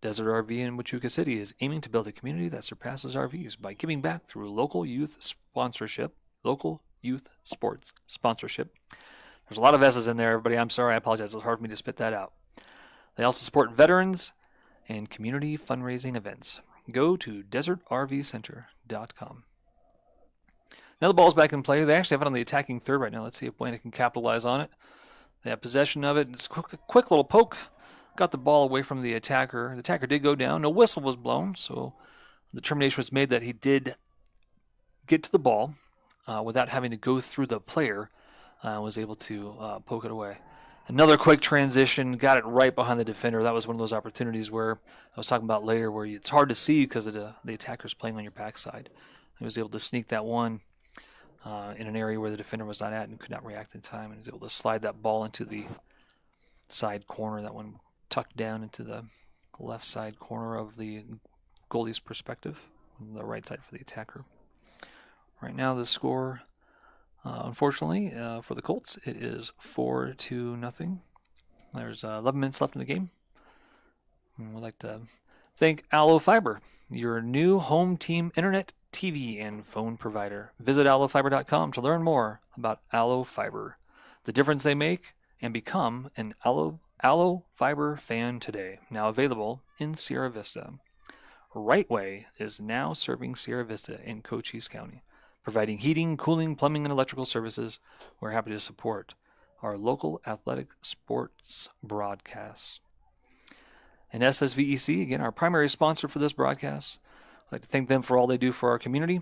S4: Desert RV in Huachuca City is aiming to build a community that surpasses RVs by giving back through local youth sports sponsorship. There's a lot of S's in there, everybody. I'm sorry. I apologize. It's hard for me to spit that out. They also support veterans and community fundraising events. Go to desertrvcenter.com. Now the ball's back in play. They actually have it on the attacking third right now. Let's see if Buena can capitalize on it. They have possession of it. It's a quick little poke. Got the ball away from the attacker. The attacker did go down. No whistle was blown, so the determination was made that he did get to the ball without having to go through the player. Was able to poke it away. Another quick transition, got it right behind the defender. That was one of those opportunities where I was talking about later where it's hard to see because of the attacker's playing on your backside. He was able to sneak that one in an area where the defender was not at and could not react in time, and was able to slide that ball into the side corner. That one tucked down into the left side corner of the goalie's perspective, on the right side for the attacker. Right now the score, unfortunately, for the Colts, it is 4-0. There's 11 minutes left in the game. And we'd like to thank Allo Fiber, your new home team internet, TV, and phone provider. Visit allofiber.com to learn more about Allo Fiber, the difference they make, and become an Allo Fiber fan today. Now available in Sierra Vista. Right Way is now serving Sierra Vista in Cochise County, providing heating, cooling, plumbing, and electrical services. We're happy to support our local athletic sports broadcasts. And SSVEC, again, our primary sponsor for this broadcast. I'd like to thank them for all they do for our community.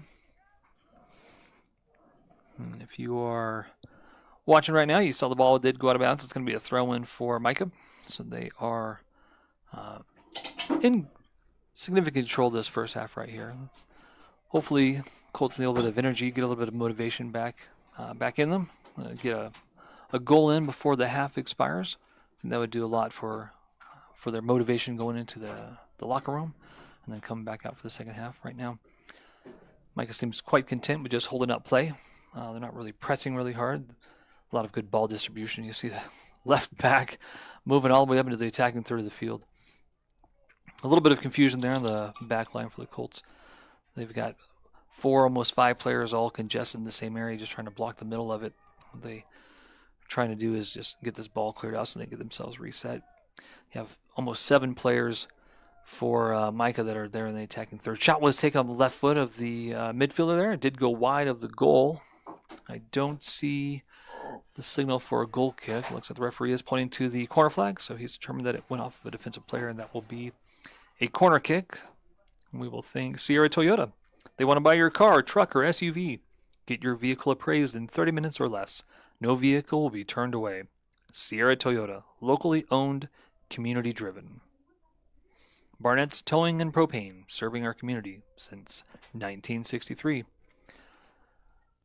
S4: And if you are watching right now, you saw the ball did go out of bounds. It's going to be a throw-in for Mica. So they are in significant control this first half right here. Hopefully, Colts need a little bit of energy, get a little bit of motivation back in them, get a goal in before the half expires. I think that would do a lot for their motivation going into the locker room and then coming back out for the second half. Right now, Mica seems quite content with just holding up play. They're not really pressing really hard. A lot of good ball distribution. You see the left back moving all the way up into the attacking third of the field. A little bit of confusion there on the back line for the Colts. They've got 4, almost 5 players all congested in the same area, just trying to block the middle of it. What they are trying to do is just get this ball cleared out so they can get themselves reset. You have almost 7 players for Mica that are there in the attacking third. Shot was taken on the left foot of the midfielder there. It did go wide of the goal. I don't see the signal for a goal kick. Looks like the referee is pointing to the corner flag, so he's determined that it went off of a defensive player, and that will be a corner kick. We will thank Sierra Toyota. They want to buy your car, truck, or SUV. Get your vehicle appraised in 30 minutes or less. No vehicle will be turned away. Sierra Toyota, locally owned, community driven. Barnett's Towing and Propane, serving our community since 1963.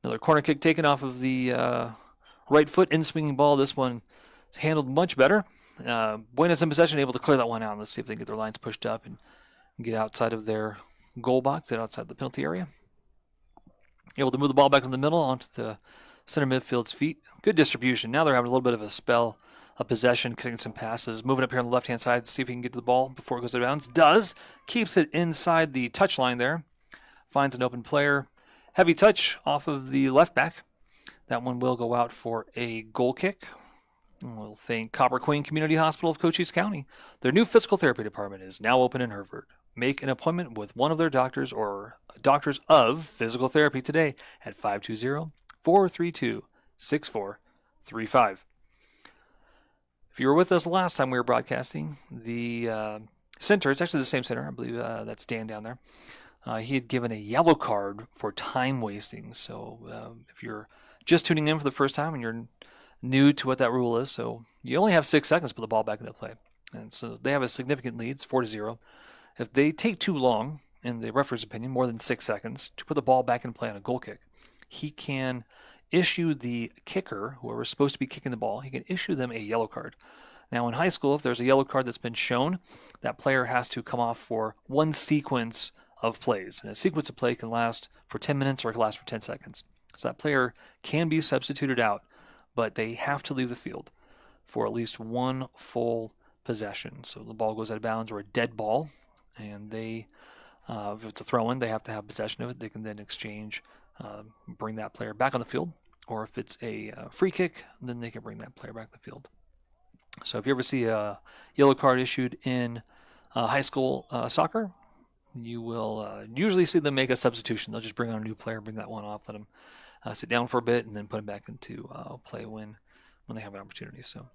S4: Another corner kick taken off of the right foot, in-swinging ball. This one is handled much better. Buena's in possession, able to clear that one out. Let's see if they can get their lines pushed up and get outside of their goal box, get outside the penalty area. Able to move the ball back in the middle onto the center midfield's feet. Good distribution. Now they're having a little bit of a spell of possession, kicking some passes. Moving up here on the left-hand side to see if he can get to the ball before it goes out of bounds. Does. Keeps it inside the touch line there. Finds an open player. Heavy touch off of the left back. That one will go out for a goal kick. We'll thank Copper Queen Community Hospital of Cochise County. Their new physical therapy department is now open in Hereford. Make an appointment with one of their doctors or doctors of physical therapy today at 520-432-6435. If you were with us last time we were broadcasting, the center, it's actually the same center, I believe that's Dan down there. He had given a yellow card for time wasting. So if you're just tuning in for the first time and you're new to what that rule is, so you only have 6 seconds to put the ball back into play. And so they have a significant lead. It's 4-0. If they take too long, in the referee's opinion, more than 6 seconds, to put the ball back in play on a goal kick, he can issue the kicker, whoever's supposed to be kicking the ball, he can issue them a yellow card. Now in high school, if there's a yellow card that's been shown, that player has to come off for one sequence of plays. And a sequence of play can last for 10 minutes or it can last for 10 seconds. So that player can be substituted out, but they have to leave the field for at least one full possession. So the ball goes out of bounds or a dead ball, and they, if it's a throw-in, they have to have possession of it. They can then exchange, bring that player back on the field, or if it's a free kick, then they can bring that player back on the field. So if you ever see a yellow card issued in high school soccer, you will usually see them make a substitution. They'll just bring on a new player, bring that one off, let them sit down for a bit, and then put him back into play when they have an opportunity. So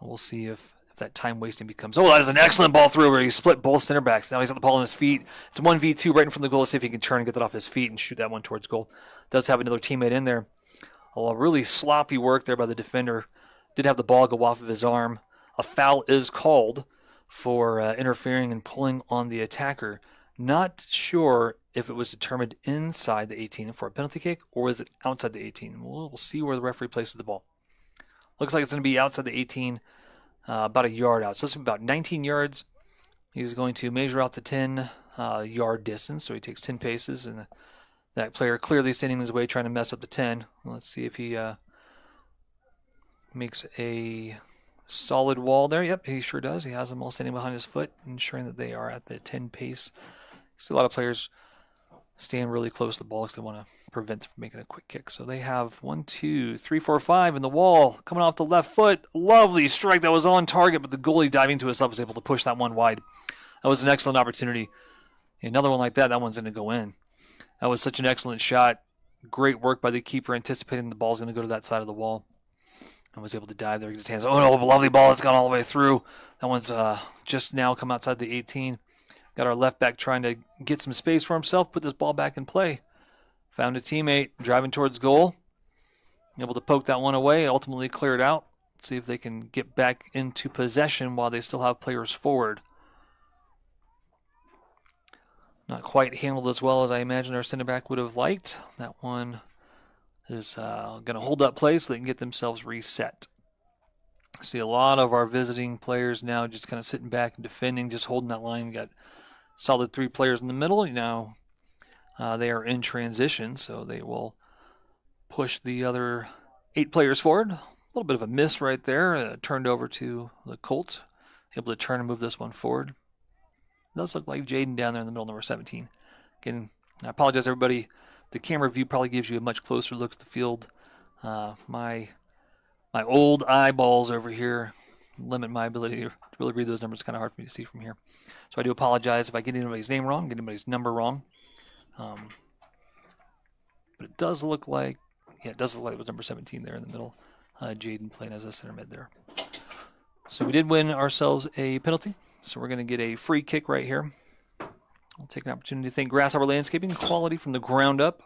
S4: we'll see if that time wasting becomes, that is an excellent ball through where he split both center backs. Now he's got the ball on his feet. It's 1v2 right in front of the goal. Let's see if he can turn and get that off his feet and shoot that one towards goal. Does have another teammate in there. Really sloppy work there by the defender. Did have the ball go off of his arm. A foul is called for interfering and pulling on the attacker. Not sure if it was determined inside the 18 for a penalty kick or was it outside the 18. We'll see where the referee places the ball. Looks like it's going to be outside the 18, about a yard out. So it's about 19 yards. He's going to measure out the 10-yard distance. So he takes 10 paces, and that player clearly standing in his way trying to mess up the 10. Let's see if he makes a solid wall there. Yep, he sure does. He has them all standing behind his foot, ensuring that they are at the 10 pace. See a lot of players stand really close to the ball because they want to prevent them from making a quick kick. So they have 1, 2, 3, 4, 5 in the wall coming off the left foot. Lovely strike that was on target, but the goalie diving to his left was able to push that one wide. That was an excellent opportunity. Another one like that, that one's going to go in. That was such an excellent shot. Great work by the keeper, anticipating the ball's going to go to that side of the wall. And was able to dive there. Get his hands. Oh no, lovely ball. It's gone all the way through. That one's just now come outside the 18. Got our left back trying to get some space for himself, put this ball back in play. Found a teammate driving towards goal. Able to poke that one away, ultimately clear it out. See if they can get back into possession while they still have players forward. Not quite handled as well as I imagine our center back would have liked. That one is going to hold up play so they can get themselves reset. See a lot of our visiting players now just kind of sitting back and defending, just holding that line. Got solid 3 players in the middle. Now they are in transition, so they will push the other 8 players forward. A little bit of a miss right there. Turned over to the Colts. Able to turn and move this one forward. It does look like Jaden down there in the middle, number 17. Again, I apologize, everybody. The camera view probably gives you a much closer look at the field. My old eyeballs over here limit my ability to really read those numbers. It's kind of hard for me to see from here. So I do apologize if I get anybody's name wrong, get anybody's number wrong. But it does look like, it does look like it was number 17 there in the middle. Jaden playing as a center mid there. So we did win ourselves a penalty. So we're going to get a free kick right here. We'll take an opportunity to thank Grasshopper Landscaping, quality from the ground up.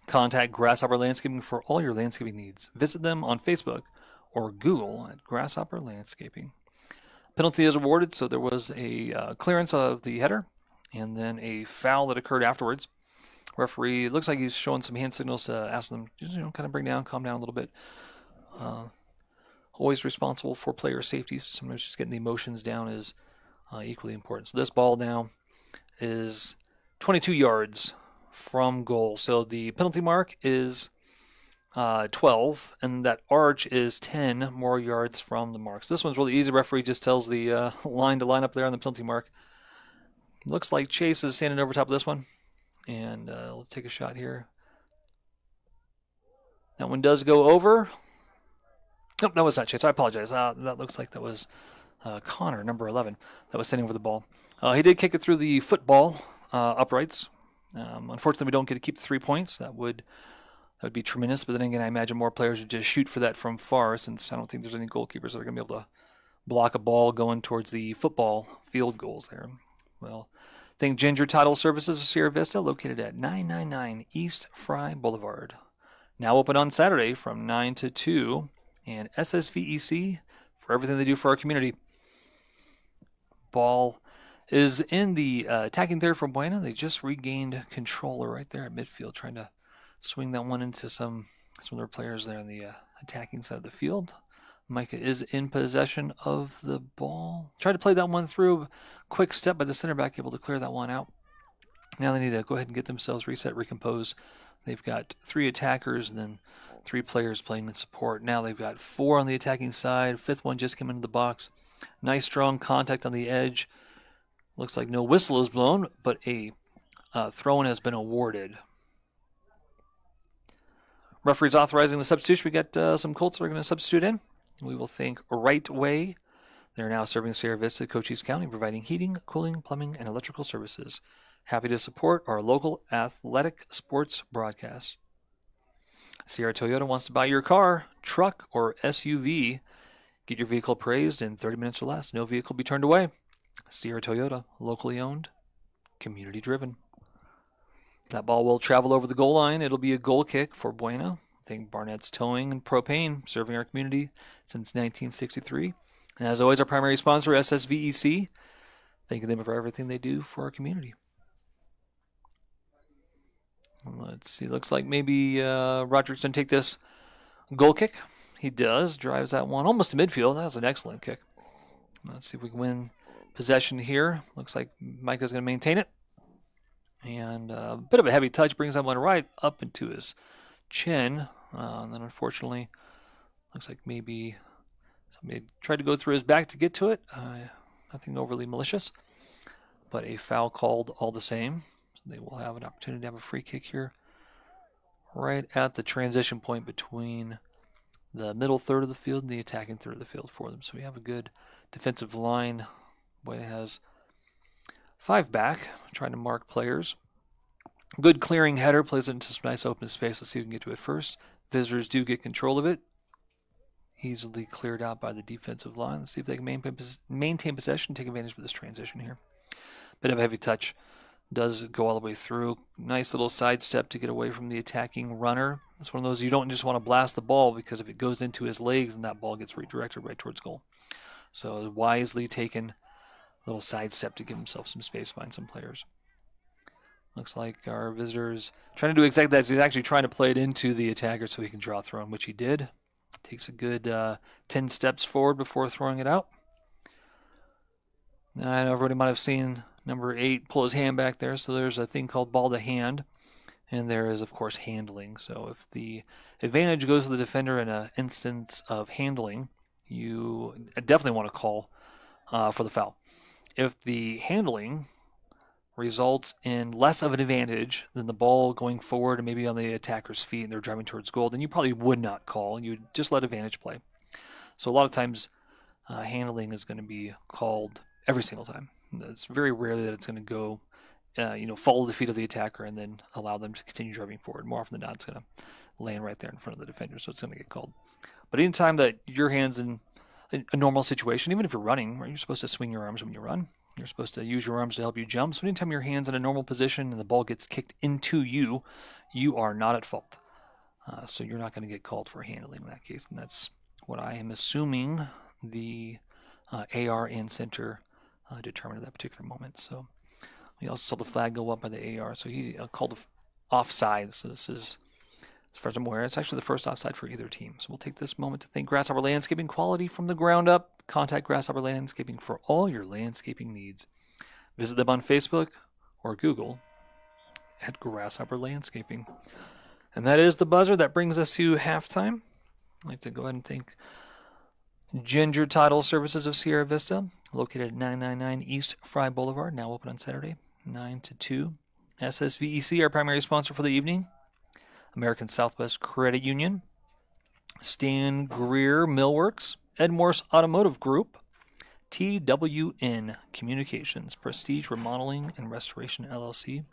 S4: Contact Grasshopper Landscaping for all your landscaping needs. Visit them on Facebook or Google at Grasshopper Landscaping. Penalty is awarded, so there was a clearance of the header and then a foul that occurred afterwards. Referee looks like he's showing some hand signals to ask them, kind of bring down, calm down a little bit. Always responsible for player safety. So sometimes just getting the emotions down is equally important. So this ball now is 22 yards from goal. So the penalty mark is 12, and that arch is 10 more yards from the mark. So this one's really easy. Referee just tells the line to line up there on the penalty mark. Looks like Chase is standing over top of this one, and we'll take a shot here. That one does go over. Nope, that was not Chase. I apologize. That looks like that was Connor, number 11, that was standing over the ball. He did kick it through the football uprights. Unfortunately, we don't get to keep the 3 points. That would be tremendous. But then again, I imagine more players would just shoot for that from far, since I don't think there's any goalkeepers that are going to be able to block a ball going towards the football field goals there. Well, thank Ginger Title Services of Sierra Vista, located at 999 East Fry Boulevard. Now open on Saturday from 9 to 2. And SSVEC for everything they do for our community. Ball is in the attacking third from Buena. They just regained control right there at midfield, trying to swing that one into some of their players there on the attacking side of the field. Mica is in possession of the ball. Tried to play that one through. Quick step by the center back, able to clear that one out. Now they need to go ahead and get themselves reset, recompose. They've got 3 attackers and then 3 players playing in support. Now they've got 4 on the attacking side. 5th one just came into the box. Nice strong contact on the edge. Looks like no whistle is blown, but a throw-in has been awarded. Referee's authorizing the substitution. We got some Colts that are going to substitute in. We will thank Right Way. They're now serving Sierra Vista, Cochise County, providing heating, cooling, plumbing, and electrical services. Happy to support our local athletic sports broadcast. Sierra Toyota wants to buy your car, truck, or SUV. Get your vehicle appraised in 30 minutes or less. No vehicle be turned away. Sierra Toyota, locally owned, community driven. That ball will travel over the goal line. It'll be a goal kick for Buena. I think Barnett's Towing and Propane, serving our community since 1963. And as always, our primary sponsor, SSVEC. Thanking them for everything they do for our community. Let's see. Looks like maybe Roderick's going to take this goal kick. He does. Drives that one almost to midfield. That was an excellent kick. Let's see if we can win possession here. Looks like Micah's going to maintain it. And a bit of a heavy touch brings that one right up into his chin. And then unfortunately, looks like maybe somebody tried to go through his back to get to it. Nothing overly malicious, but a foul called all the same. So they will have an opportunity to have a free kick here right at the transition point between the middle third of the field and the attacking third of the field for them. So we have a good defensive line. Buena has 5 back, trying to mark players. Good clearing header, plays it into some nice open space. Let's see if we can get to it first. Visitors do get control of it. Easily cleared out by the defensive line. Let's see if they can maintain possession, take advantage of this transition here. Bit of a heavy touch. Does go all the way through. Nice little sidestep to get away from the attacking runner. It's one of those you don't just want to blast the ball, because if it goes into his legs, then that ball gets redirected right towards goal. So wisely taken little sidestep to give himself some space, find some players. Looks like our visitors trying to do exactly that. He's actually trying to play it into the attacker so he can draw a throw in, which he did. Takes a good 10 steps forward before throwing it out. Now, I know everybody might have seen number 8 pull his hand back there, so there's a thing called ball to hand, and there is, of course, handling. So if the advantage goes to the defender in an instance of handling, you definitely want to call for the foul. If the handling results in less of an advantage than the ball going forward and maybe on the attacker's feet and they're driving towards goal, then you probably would not call. You would just let advantage play. So a lot of times handling is going to be called every single time. It's very rarely that it's going to go, follow the feet of the attacker and then allow them to continue driving forward. More often than not, it's going to land right there in front of the defender, so it's going to get called. But anytime that your hand's in a normal situation, even if you're running, right, you're supposed to swing your arms when you run. You're supposed to use your arms to help you jump. So anytime your hand's in a normal position and the ball gets kicked into you, you are not at fault. So you're not going to get called for handling in that case. And that's what I am assuming the AR and center determined at that particular moment. So we also saw the flag go up by the AR. So he called offside. So this is, as far as I'm aware, it's actually the first offside for either team. So we'll take this moment to thank Grasshopper Landscaping, quality from the ground up. Contact Grasshopper Landscaping for all your landscaping needs. Visit them on Facebook or Google at Grasshopper Landscaping. And that is the buzzer. That brings us to halftime. I'd like to go ahead and thank Ginger Title Services of Sierra Vista, located at 999 East Fry Boulevard, now open on Saturday, 9 to 2. SSVEC, our primary sponsor for the evening. American Southwest Credit Union. Stan Greer Millworks. MORSE Automotive Group. TWN Communications, Prestige Remodeling and Restoration LLC.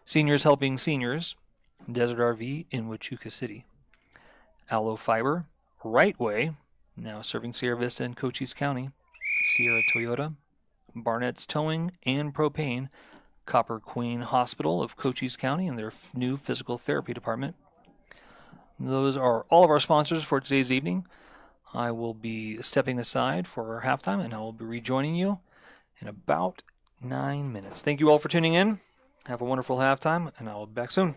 S4: Seniors Helping Seniors. Desert RV in Huachuca City. Aloe Fiber. Right Way, now serving Sierra Vista and Cochise County. Sierra Toyota. Barnett's Towing and Propane. Copper Queen Hospital of Cochise County and their new physical therapy department. Those are all of our sponsors for today's evening. I will be stepping aside for halftime, and I will be rejoining you in about 9 minutes. Thank you all for tuning in. Have a wonderful halftime, and I will be back soon.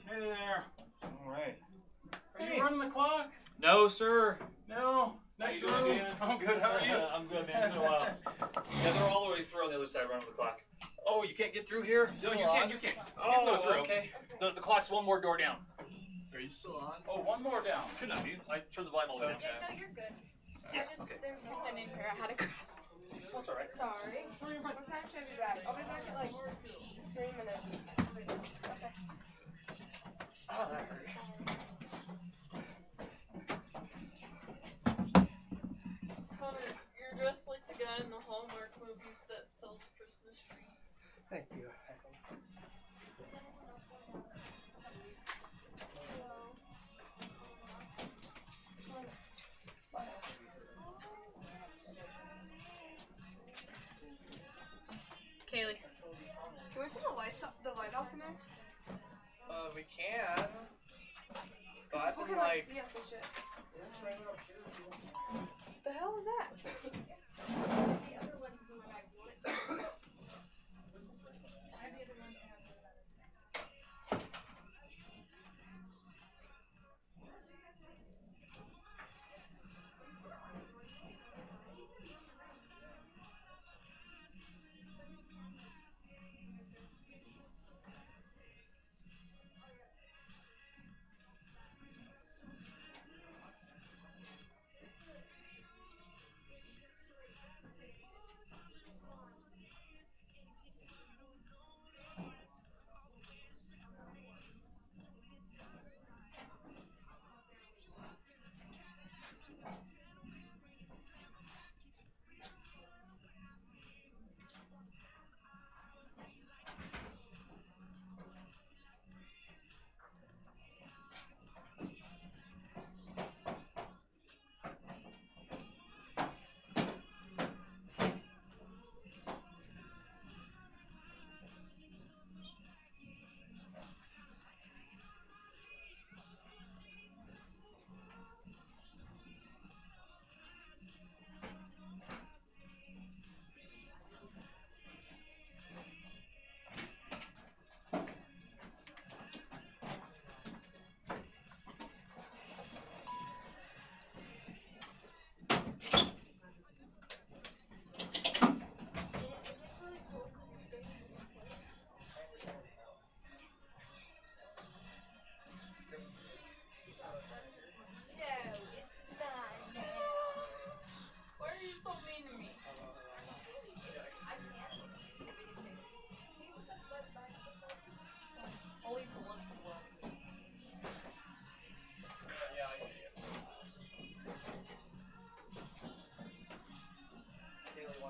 S5: Hey there. All right. Are you running the clock?
S4: No, sir.
S5: No. Nice
S4: How you doing,
S5: room.
S4: Stan?
S5: I'm good. How are you?
S4: I'm good, man. It's been a while. Yeah, they're all the way through on the other side, running the clock.
S5: Oh, you can't get through here?
S4: No,
S5: Still
S4: you
S5: on?
S4: can. You can.
S5: Oh,
S4: You can go through.
S5: okay.
S4: The clock's one more door down.
S6: Are you still on?
S5: Oh, one more down.
S4: Should not be. I turned the volume all the way down.
S6: Okay.
S3: Yeah, no, you're good.
S4: Yeah,
S3: I just,
S4: okay.
S3: there was something in here I had to grab.
S4: That's all right.
S3: Sorry. What time should I be back? I'll be back at like 3 minutes. Okay.
S6: Oh, that hurt.
S1: Connor, you're dressed like the guy in the Hallmark movies that sells Christmas trees.
S6: Thank you.
S1: Kaylee.
S3: Can we turn the light off in there?
S6: We can. But
S3: People can like see us and shit. The hell was that?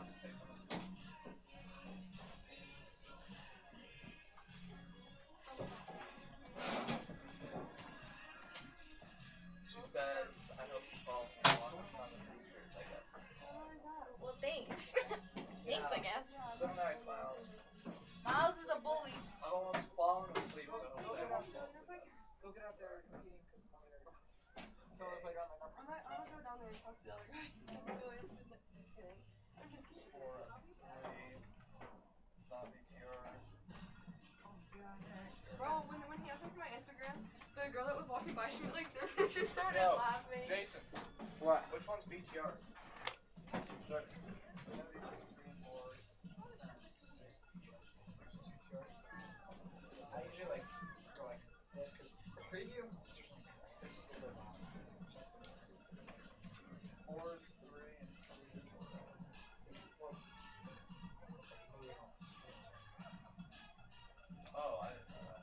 S6: wants to say something. She says, I hope you follow along on the pictures, I guess.
S3: Oh my god. Well, thanks. Thanks,
S6: Yeah.
S3: I guess.
S6: So nice, Miles.
S3: Miles is a bully.
S6: I'm almost falling asleep, so hopefully I won't fall asleep.
S5: Go get out there competing because it's the only playground I know.
S3: I'm gonna go down there and talk to the other guy. I'm just kidding.
S6: 4x3. It's not BTR.
S3: Bro, when he asked me for my Instagram, the girl that was walking by, she was like, she started
S6: Yo,
S3: laughing.
S6: Jason,
S5: What?
S6: which one's BTR?
S5: Sure. I usually like go like this because the preview is just like this is a little bit long.
S6: 4 is 3 and 3 is 4.
S5: Well, let's move it on the streams.
S6: Oh, I didn't know that.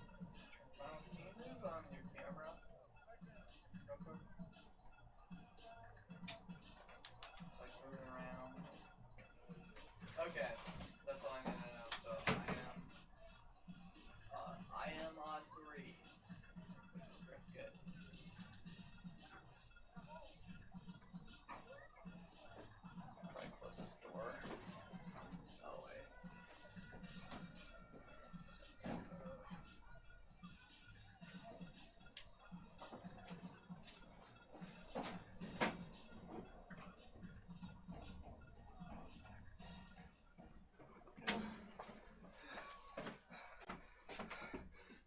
S6: Miles, can you move on your camera? Real quick. It's like moving around. Okay, that's all I need to know. So I am on 3, which is very good. Probably close this door. Oh wait.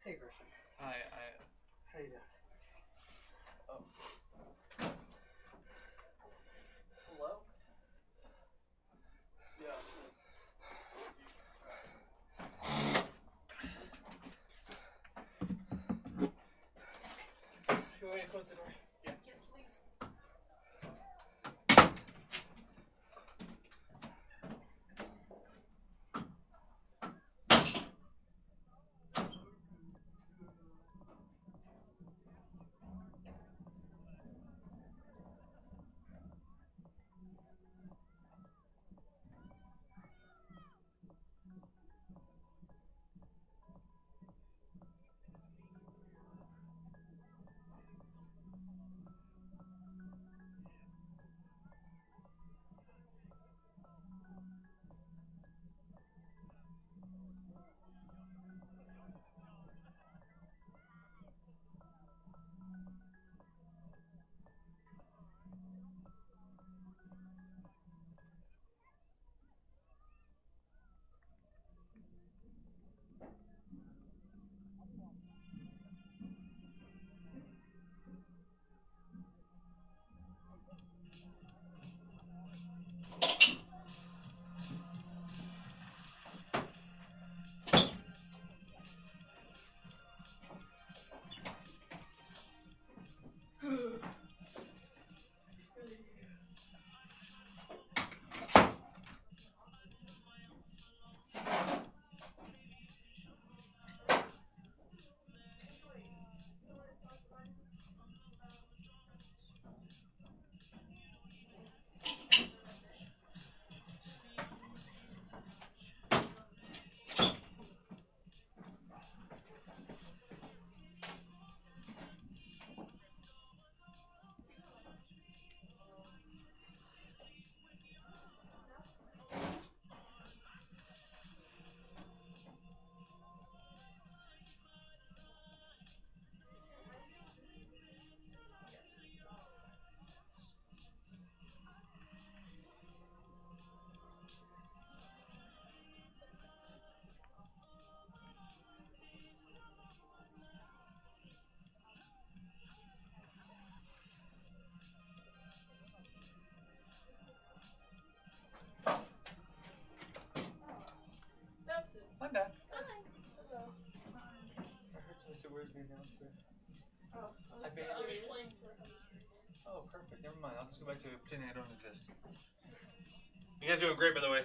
S5: Hey, Griffin.
S6: Hi,
S5: How you doing?
S6: oh. Hello? Yeah.
S5: You want me to close the door?
S6: Yeah.
S5: Yes, please. I'm back.
S3: Hello.
S5: I heard Mr. Where's the announcer?
S3: Oh,
S5: I vanished. Oh, perfect. Never mind. I'll just go back to pretending I don't exist. You guys doing great, by the way.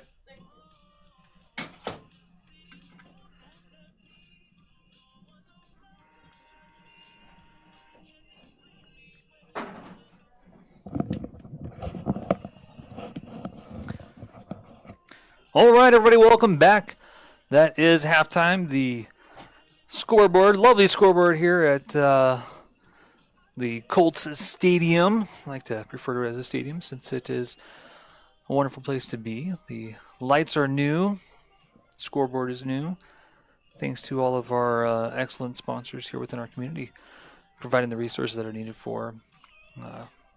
S4: All right, everybody, welcome back. That is halftime. The scoreboard, lovely scoreboard here at the Colts Stadium. I like to refer to it as a stadium since it is a wonderful place to be. The lights are new. Scoreboard is new. Thanks to all of our excellent sponsors here within our community, providing the resources that are needed for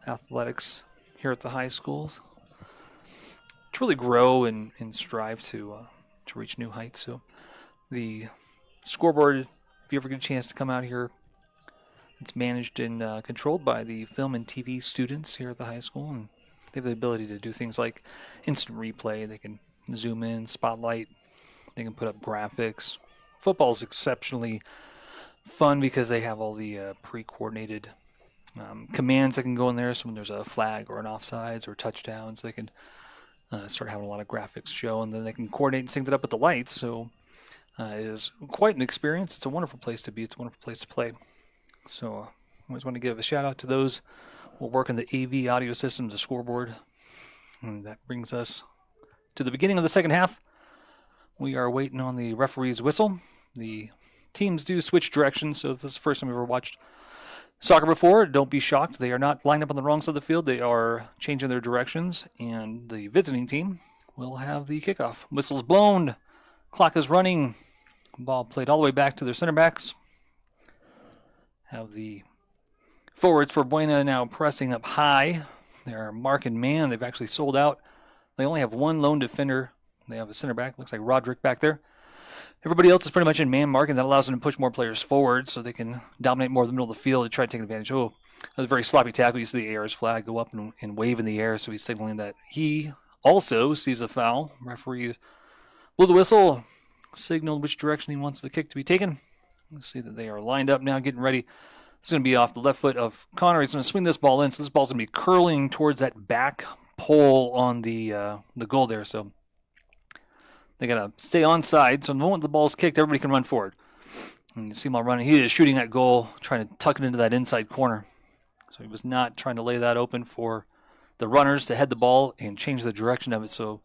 S4: athletics here at the high school to really grow and strive to reach new heights. So the scoreboard, if you ever get a chance to come out here, it's managed and controlled by the film and TV students here at the high school, and they have the ability to do things like instant replay. They can zoom in, spotlight, they can put up graphics. Football is exceptionally fun because they have all the pre-coordinated commands that can go in there. So when there's a flag or an offsides or touchdowns, they can start having a lot of graphics show, and then they can coordinate and sync it up with the lights. So it is quite an experience. It's a wonderful place to be. It's a wonderful place to play. So I always want to give a shout out to those who work in the AV audio systems, the scoreboard. And that brings us to the beginning of the second half. We are waiting on the referee's whistle. The teams do switch directions, so if this is the first time you've ever watched soccer before, don't be shocked. They are not lined up on the wrong side of the field. They are changing their directions, and the visiting team will have the kickoff. Whistle's blown. Clock is running. Ball played all the way back to their center backs. Have the forwards for Buena now pressing up high. They're marking man. They've actually sold out. They only have one lone defender. They have a center back. Looks like Roderick back there. Everybody else is pretty much in man marking. That allows them to push more players forward so they can dominate more of the middle of the field to try to take advantage. Oh, that was a very sloppy tackle. You see the AR's flag go up and wave in the air, so he's signaling that he also sees a foul. Referee blew the whistle, signaled which direction he wants the kick to be taken. Let's see that they are lined up now, getting ready. It's going to be off the left foot of Connor. He's going to swing this ball in, so this ball's going to be curling towards that back pole on the goal there. So they got to stay onside, so the moment the ball's kicked, everybody can run forward. And you see him all running. He is shooting that goal, trying to tuck it into that inside corner. So he was not trying to lay that open for the runners to head the ball and change the direction of it. So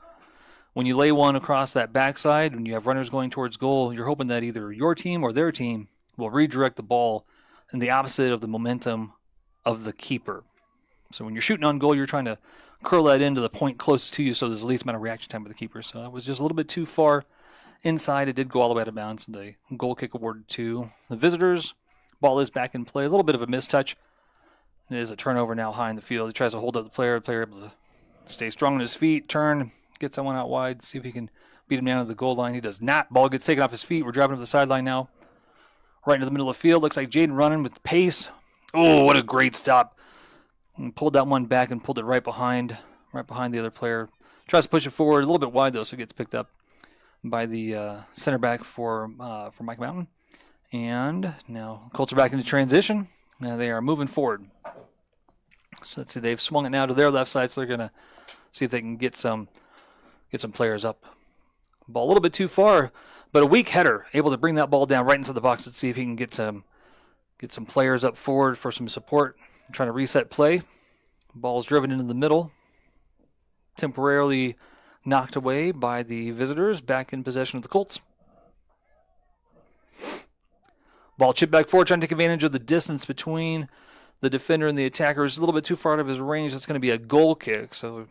S4: when you lay one across that backside, when you have runners going towards goal, you're hoping that either your team or their team will redirect the ball in the opposite of the momentum of the keeper. So when you're shooting on goal, you're trying to curl that into the point closest to you so there's the least amount of reaction time with the keeper. So that was just a little bit too far inside. It did go all the way out of bounds. The goal kick awarded to the visitors. Ball is back in play. A little bit of a mistouch. It is a turnover now high in the field. He tries to hold up the player. The player able to stay strong on his feet, turn, get someone out wide, see if he can beat him down to the goal line. He does not. Ball gets taken off his feet. We're driving to the sideline now. Right into the middle of the field. Looks like Jaden running with pace. Oh, what a great stop. And pulled that one back and pulled it right behind the other player. Tries to push it forward a little bit wide though, so it gets picked up by the center back for Mica Mountain. And now Colts are back into transition. Now they are moving forward. So let's see, they've swung it now to their left side, so they're gonna see if they can get some players up. Ball a little bit too far, but a weak header able to bring that ball down right inside the box. Let's see if he can get some players up forward for some support. Trying to reset play. Ball's driven into the middle. Temporarily knocked away by the visitors. Back in possession of the Colts. Ball chipped back forward, trying to take advantage of the distance between the defender and the attacker. It's a little bit too far out of his range. That's going to be a goal kick. So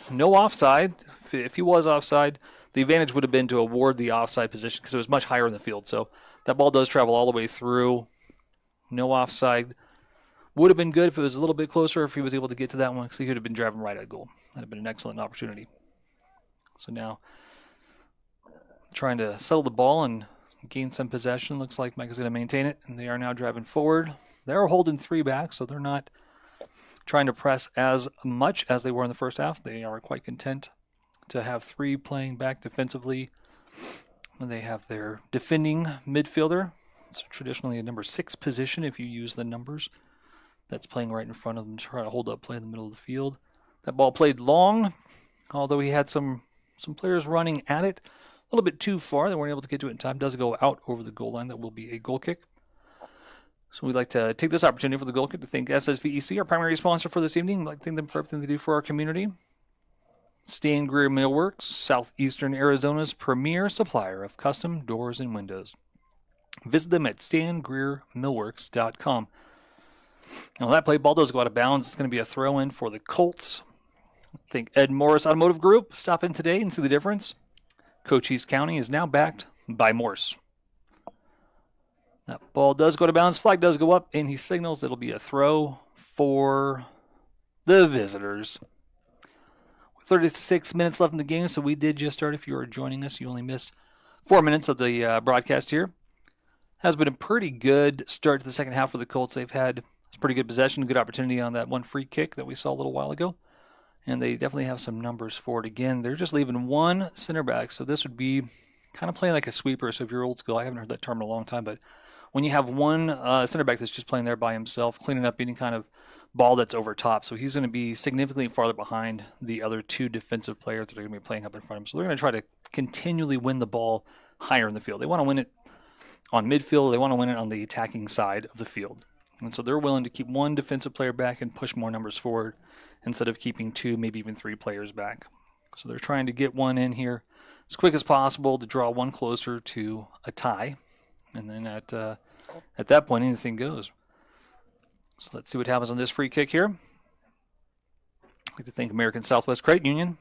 S4: no offside. If he was offside, the advantage would have been to award the offside position because it was much higher in the field. So that ball does travel all the way through. No offside. Would have been good if it was a little bit closer, if he was able to get to that one, because he could have been driving right at goal. That would have been an excellent opportunity. So now, trying to settle the ball and gain some possession. Looks like Mike is going to maintain it, and they are now driving forward. They're holding three back, so they're not trying to press as much as they were in the first half. They are quite content to have three playing back defensively. And they have their defending midfielder. It's traditionally a number 6 position if you use the numbers. That's playing right in front of them to try to hold up play in the middle of the field. That ball played long, although he had some players running at it a little bit too far. They weren't able to get to it in time. Does go out over the goal line. That will be a goal kick. So we'd like to take this opportunity for the goal kick to thank SSVEC, our primary sponsor for this evening. I'd like to thank them for everything they do for our community. Stan Greer Millworks, Southeastern Arizona's premier supplier of custom doors and windows. Visit them at stangreermillworks.com. Now that play ball does go out of bounds. It's going to be a throw-in for the Colts. I think MORSE Automotive Group. Stop in today and see the difference. Cochise County is now backed by Morse. That ball does go to bounds. Flag does go up, and he signals it'll be a throw for the visitors. 36 minutes left in the game, so we did just start. If you are joining us, you only missed 4 minutes of the broadcast here. Has been a pretty good start to the second half for the Colts. They've had pretty good possession, good opportunity on that one free kick that we saw a little while ago. And they definitely have some numbers for it. Again, they're just leaving one center back, so this would be kind of playing like a sweeper. So if you're old school, I haven't heard that term in a long time, but when you have one center back that's just playing there by himself, cleaning up any kind of ball that's over top. So he's going to be significantly farther behind the other two defensive players that are going to be playing up in front of him. So they're going to try to continually win the ball higher in the field. They want to win it on midfield. They want to win it on the attacking side of the field. And so they're willing to keep one defensive player back and push more numbers forward instead of keeping two, maybe even three players back. So they're trying to get one in here as quick as possible to draw one closer to a tie. And then at that point, anything goes. So let's see what happens on this free kick here. I'd like to thank American Southwest Credit Union.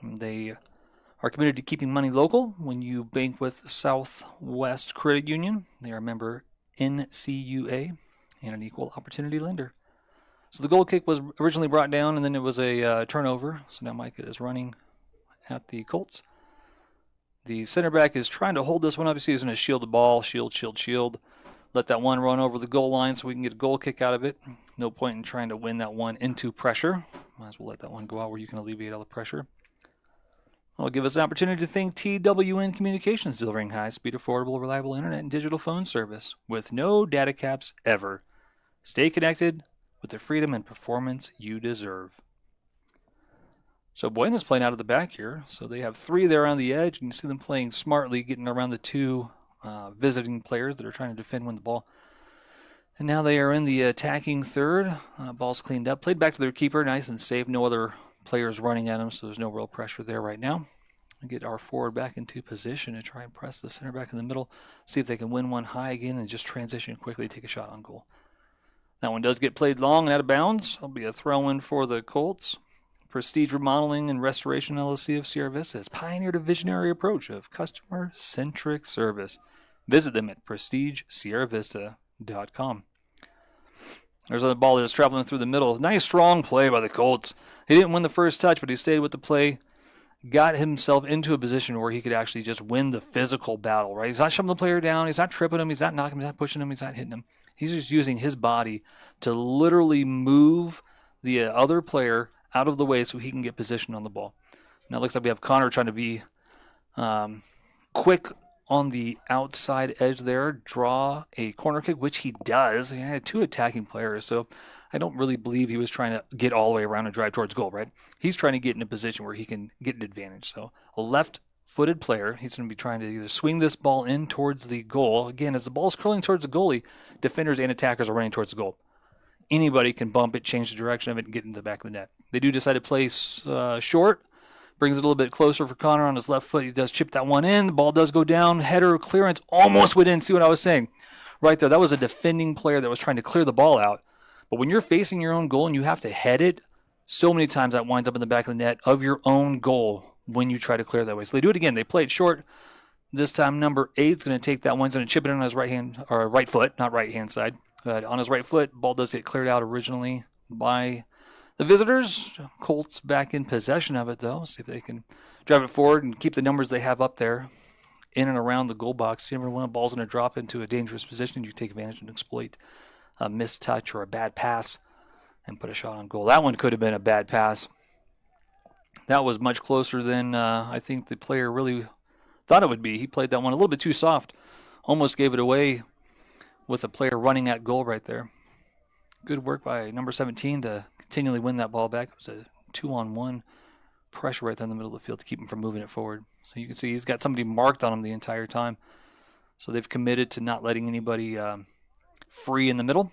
S4: They are committed to keeping money local. When you bank with Southwest Credit Union, they are a member NCUA and an equal opportunity lender. So the goal kick was originally brought down, and then it was a turnover. So now Mica is running at the Colts. The center back is trying to hold this one up. You see he's going to shield the ball, shield. Let that one run over the goal line so we can get a goal kick out of it. No point in trying to win that one into pressure. Might as well let that one go out where you can alleviate all the pressure. That'll give us an opportunity to thank TWN Communications, delivering high-speed, affordable, reliable internet and digital phone service with no data caps ever. Stay connected with the freedom and performance you deserve. So Buena's playing out of the back here. So they have three there on the edge, and you see them playing smartly, getting around the two visiting players that are trying to defend win the ball. And now they are in the attacking third. Ball's cleaned up. Played back to their keeper, nice and safe. No other players running at him, so there's no real pressure there right now. We get our forward back into position and try and press the center back in the middle. See if they can win one high again and just transition quickly, take a shot on goal. That one does get played long and out of bounds. It'll be a throw-in for the Colts. Prestige Remodeling and Restoration LLC of Sierra Vista has pioneered a visionary approach of customer-centric service. Visit them at prestigesierravista.com. There's a ball that's traveling through the middle. Nice, strong play by the Colts. He didn't win the first touch, but he stayed with the play. Got himself into a position where he could actually just win the physical battle, right? He's not shoving the player down. He's not tripping him. He's not knocking him. He's not pushing him. He's not hitting him. He's just using his body to literally move the other player out of the way so he can get position on the ball. Now it looks like we have Connor trying to be quick on the outside edge there, draw a corner kick, which he does. He had two attacking players, so I don't really believe he was trying to get all the way around and drive towards goal, right? He's trying to get in a position where he can get an advantage. So a left-footed player, he's going to be trying to either swing this ball in towards the goal. Again, as the ball's curling towards the goalie, defenders and attackers are running towards the goal. Anybody can bump it, change the direction of it, and get into the back of the net. They do decide to play short. Brings it a little bit closer for Connor on his left foot. He does chip that one in. The ball does go down. Header clearance almost went in. See what I was saying? Right there. That was a defending player that was trying to clear the ball out. But when you're facing your own goal and you have to head it, so many times that winds up in the back of the net of your own goal when you try to clear that way. So they do it again. They play it short. This time number 8 is going to take that one. He's going to chip it in on his right foot, not right-hand side. But on his right foot, ball does get cleared out originally by the visitors. Colts back in possession of it, though. See if they can drive it forward and keep the numbers they have up there in and around the goal box. You never when a ball's going to drop into a dangerous position, you take advantage and exploit a missed touch or a bad pass and put a shot on goal. That one could have been a bad pass. That was much closer than I think the player really thought it would be. He played that one a little bit too soft. Almost gave it away with a player running at goal right there. Good work by number 17 to continually win that ball back. It was a 2-on-1 pressure right there in the middle of the field to keep him from moving it forward. So you can see he's got somebody marked on him the entire time. So they've committed to not letting anybody free in the middle.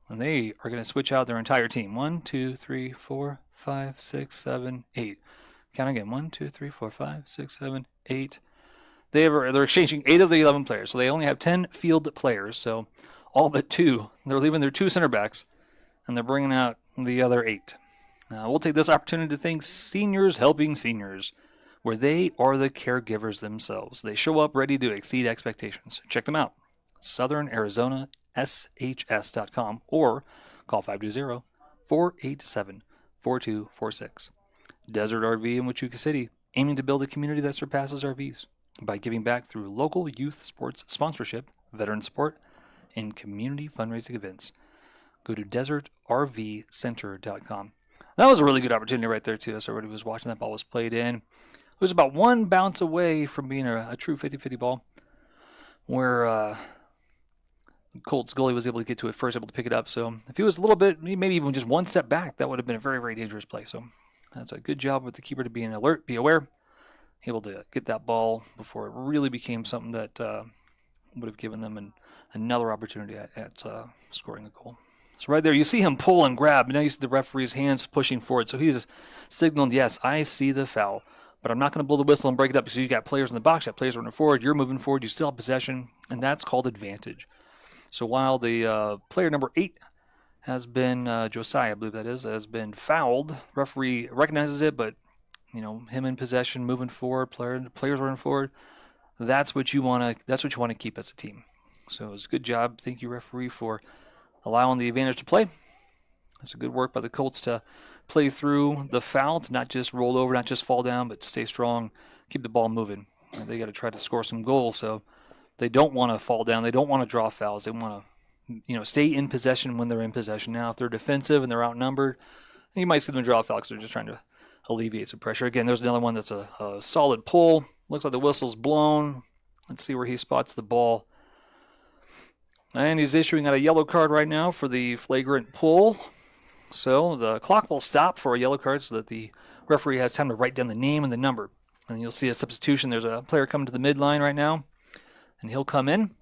S4: And they are going to switch out their entire team. 1, 2, 3, 4, 5, 6, 7, 8. Count again. 1, 2, 3, 4, 5, 6, 7, 8. They're exchanging 8 of the 11 players. So they only have 10 field players. So all but 2. They're leaving their 2 center backs, and they're bringing out the other 8. We'll take this opportunity to thank Seniors Helping Seniors, where they are the caregivers themselves. They show up ready to exceed expectations. Check them out. Southern Arizona shs.com or call 520-487-4246. Desert RV in Wichita City, aiming to build a community that surpasses RVs by giving back through local youth sports sponsorship, veteran support, and community fundraising events. Go to desertrvcenter.com. That was a really good opportunity right there, too, as everybody was watching. That ball was played in. It was about one bounce away from being a true 50-50 ball, where Colts goalie was able to get to it first, able to pick it up. So if he was a little bit, maybe even just one step back, that would have been a very, very dangerous play. So that's a good job with the keeper to be alert, be aware, able to get that ball before it really became something that would have given them another opportunity at scoring a goal. So right there, you see him pull and grab. Now you see the referee's hands pushing forward. So he's signaled, yes, I see the foul, but I'm not going to blow the whistle and break it up because you got players in the box, you got players running forward, you're moving forward, you still have possession, and that's called advantage. So while the player number 8 has been, Josiah, I believe that is, has been fouled, referee recognizes it, but, him in possession, moving forward, players running forward, that's what you want to keep as a team. So it's a good job. Thank you, referee, for allowing the advantage to play. It's a good work by the Colts to play through the foul, to not just roll over, not just fall down, but stay strong, keep the ball moving. And they got to try to score some goals, so they don't want to fall down. They don't want to draw fouls. They want to, stay in possession when they're in possession. Now, if they're defensive and they're outnumbered, you might see them draw a foul because they're just trying to alleviate some pressure. Again, there's another one that's a solid pull. Looks like the whistle's blown. Let's see where he spots the ball. And he's issuing out a yellow card right now for the flagrant pull. So the clock will stop for a yellow card so that the referee has time to write down the name and the number. And you'll see a substitution. There's a player coming to the midline right now, and he'll come in.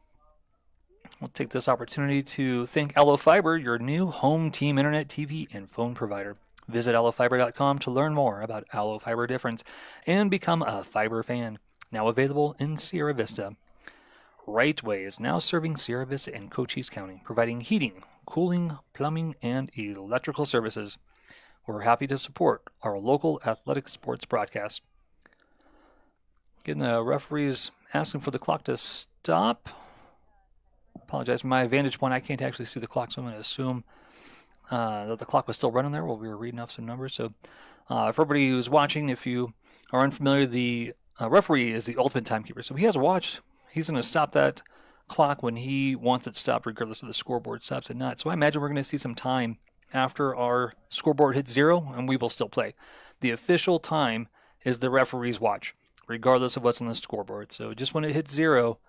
S4: We'll take this opportunity to thank Allo Fiber, your new home team internet, TV, and phone provider. Visit allofiber.com to learn more about Allo Fiber difference and become a fiber fan. Now available in Sierra Vista. Right Way is now serving Sierra Vista and Cochise County, providing heating, cooling, plumbing, and electrical services. We're happy to support our local athletic sports broadcast. Again, the referee's asking for the clock to stop. Apologize for my vantage point. I can't actually see the clock, so I'm going to assume that the clock was still running there while we were reading off some numbers. So for everybody who's watching, if you are unfamiliar, the referee is the ultimate timekeeper. So he has a watch. He's going to stop that clock when he wants it stopped, regardless of the scoreboard stops it not. So I imagine we're going to see some time after our scoreboard hits 0, and we will still play. The official time is the referee's watch, regardless of what's on the scoreboard. So just when it hits 0,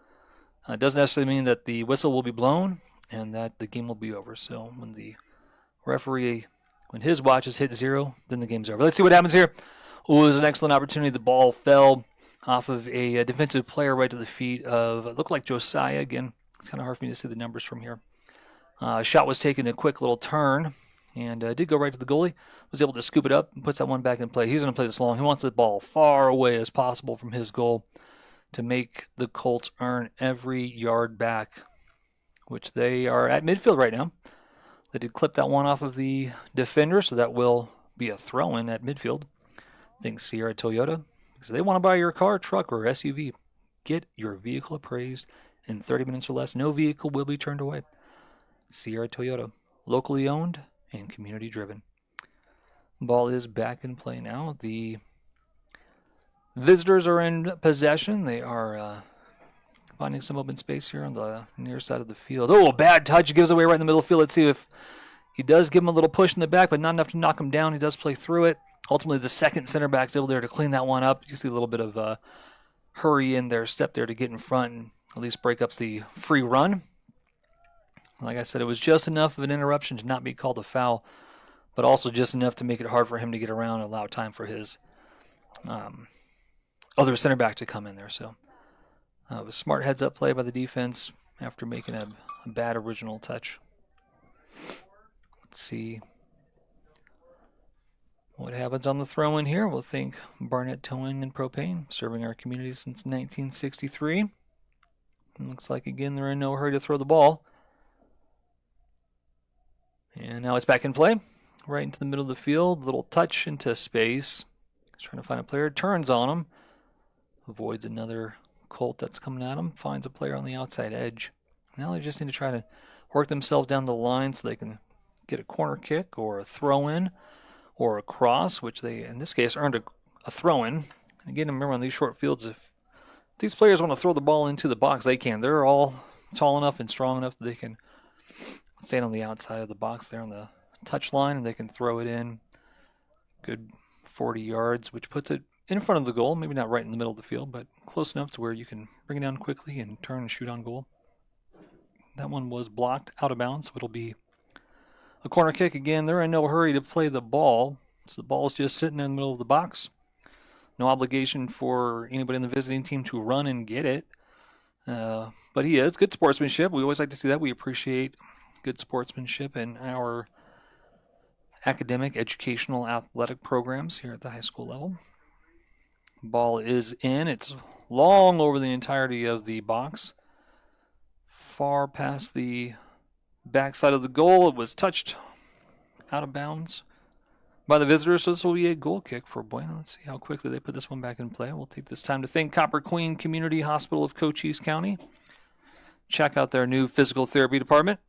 S4: it doesn't necessarily mean that the whistle will be blown and that the game will be over. So when the referee, when his watch is hit 0, then the game's over. Let's see what happens here. Oh, it was an excellent opportunity. The ball fell off of a defensive player right to the feet of, it looked like Josiah. Again, it's kind of hard for me to see the numbers from here. Shot was taken a quick little turn and did go right to the goalie. Was able to scoop it up and puts that one back in play. He's going to play this long. He wants the ball far away as possible from his goal to make the Colts earn every yard back, which they are at midfield right now. They did clip that one off of the defender, so that will be a throw-in at midfield. Thanks, Sierra Toyota. So they want to buy your car, truck, or SUV. Get your vehicle appraised in 30 minutes or less. No vehicle will be turned away. Sierra Toyota, locally owned and community driven. Ball is back in play now. The visitors are in possession. They are finding some open space here on the near side of the field. Oh, bad touch. He gives away right in the middle of the field. Let's see if he does give him a little push in the back, but not enough to knock him down. He does play through it. Ultimately, the second center back's able there to clean that one up. You see a little bit of hurry in there, step there to get in front and at least break up the free run. Like I said, it was just enough of an interruption to not be called a foul, but also just enough to make it hard for him to get around and allow time for his other center back to come in there. So it was smart heads-up play by the defense after making a bad original touch. Let's see what happens on the throw-in here. We'll thank Barnett Towing and Propane, serving our community since 1963. It looks like, again, they're in no hurry to throw the ball. And now it's back in play, right into the middle of the field. Little touch into space. He's trying to find a player, turns on him, avoids another Colt that's coming at him, finds a player on the outside edge. Now they just need to try to work themselves down the line so they can get a corner kick or a throw-in or a cross, which they, in this case, earned a throw-in. Again, remember on these short fields, if these players want to throw the ball into the box, they can. They're all tall enough and strong enough that they can stand on the outside of the box there on the touch line, and they can throw it in good 40 yards, which puts it in front of the goal, maybe not right in the middle of the field, but close enough to where you can bring it down quickly and turn and shoot on goal. That one was blocked out of bounds, so it'll be a corner kick again. They're in no hurry to play the ball, so the ball's just sitting in the middle of the box. No obligation for anybody in the visiting team to run and get it, but he is. Good sportsmanship. We always like to see that. We appreciate good sportsmanship in our academic, educational, athletic programs here at the high school level. Ball is in. It's long over the entirety of the box. Far past the backside of the goal. It was touched out of bounds by the visitors, so this will be a goal kick for Buena. Let's see how quickly they put this one back in play. We'll take this time to thank Copper Queen Community Hospital of Cochise County. Check out their new physical therapy department.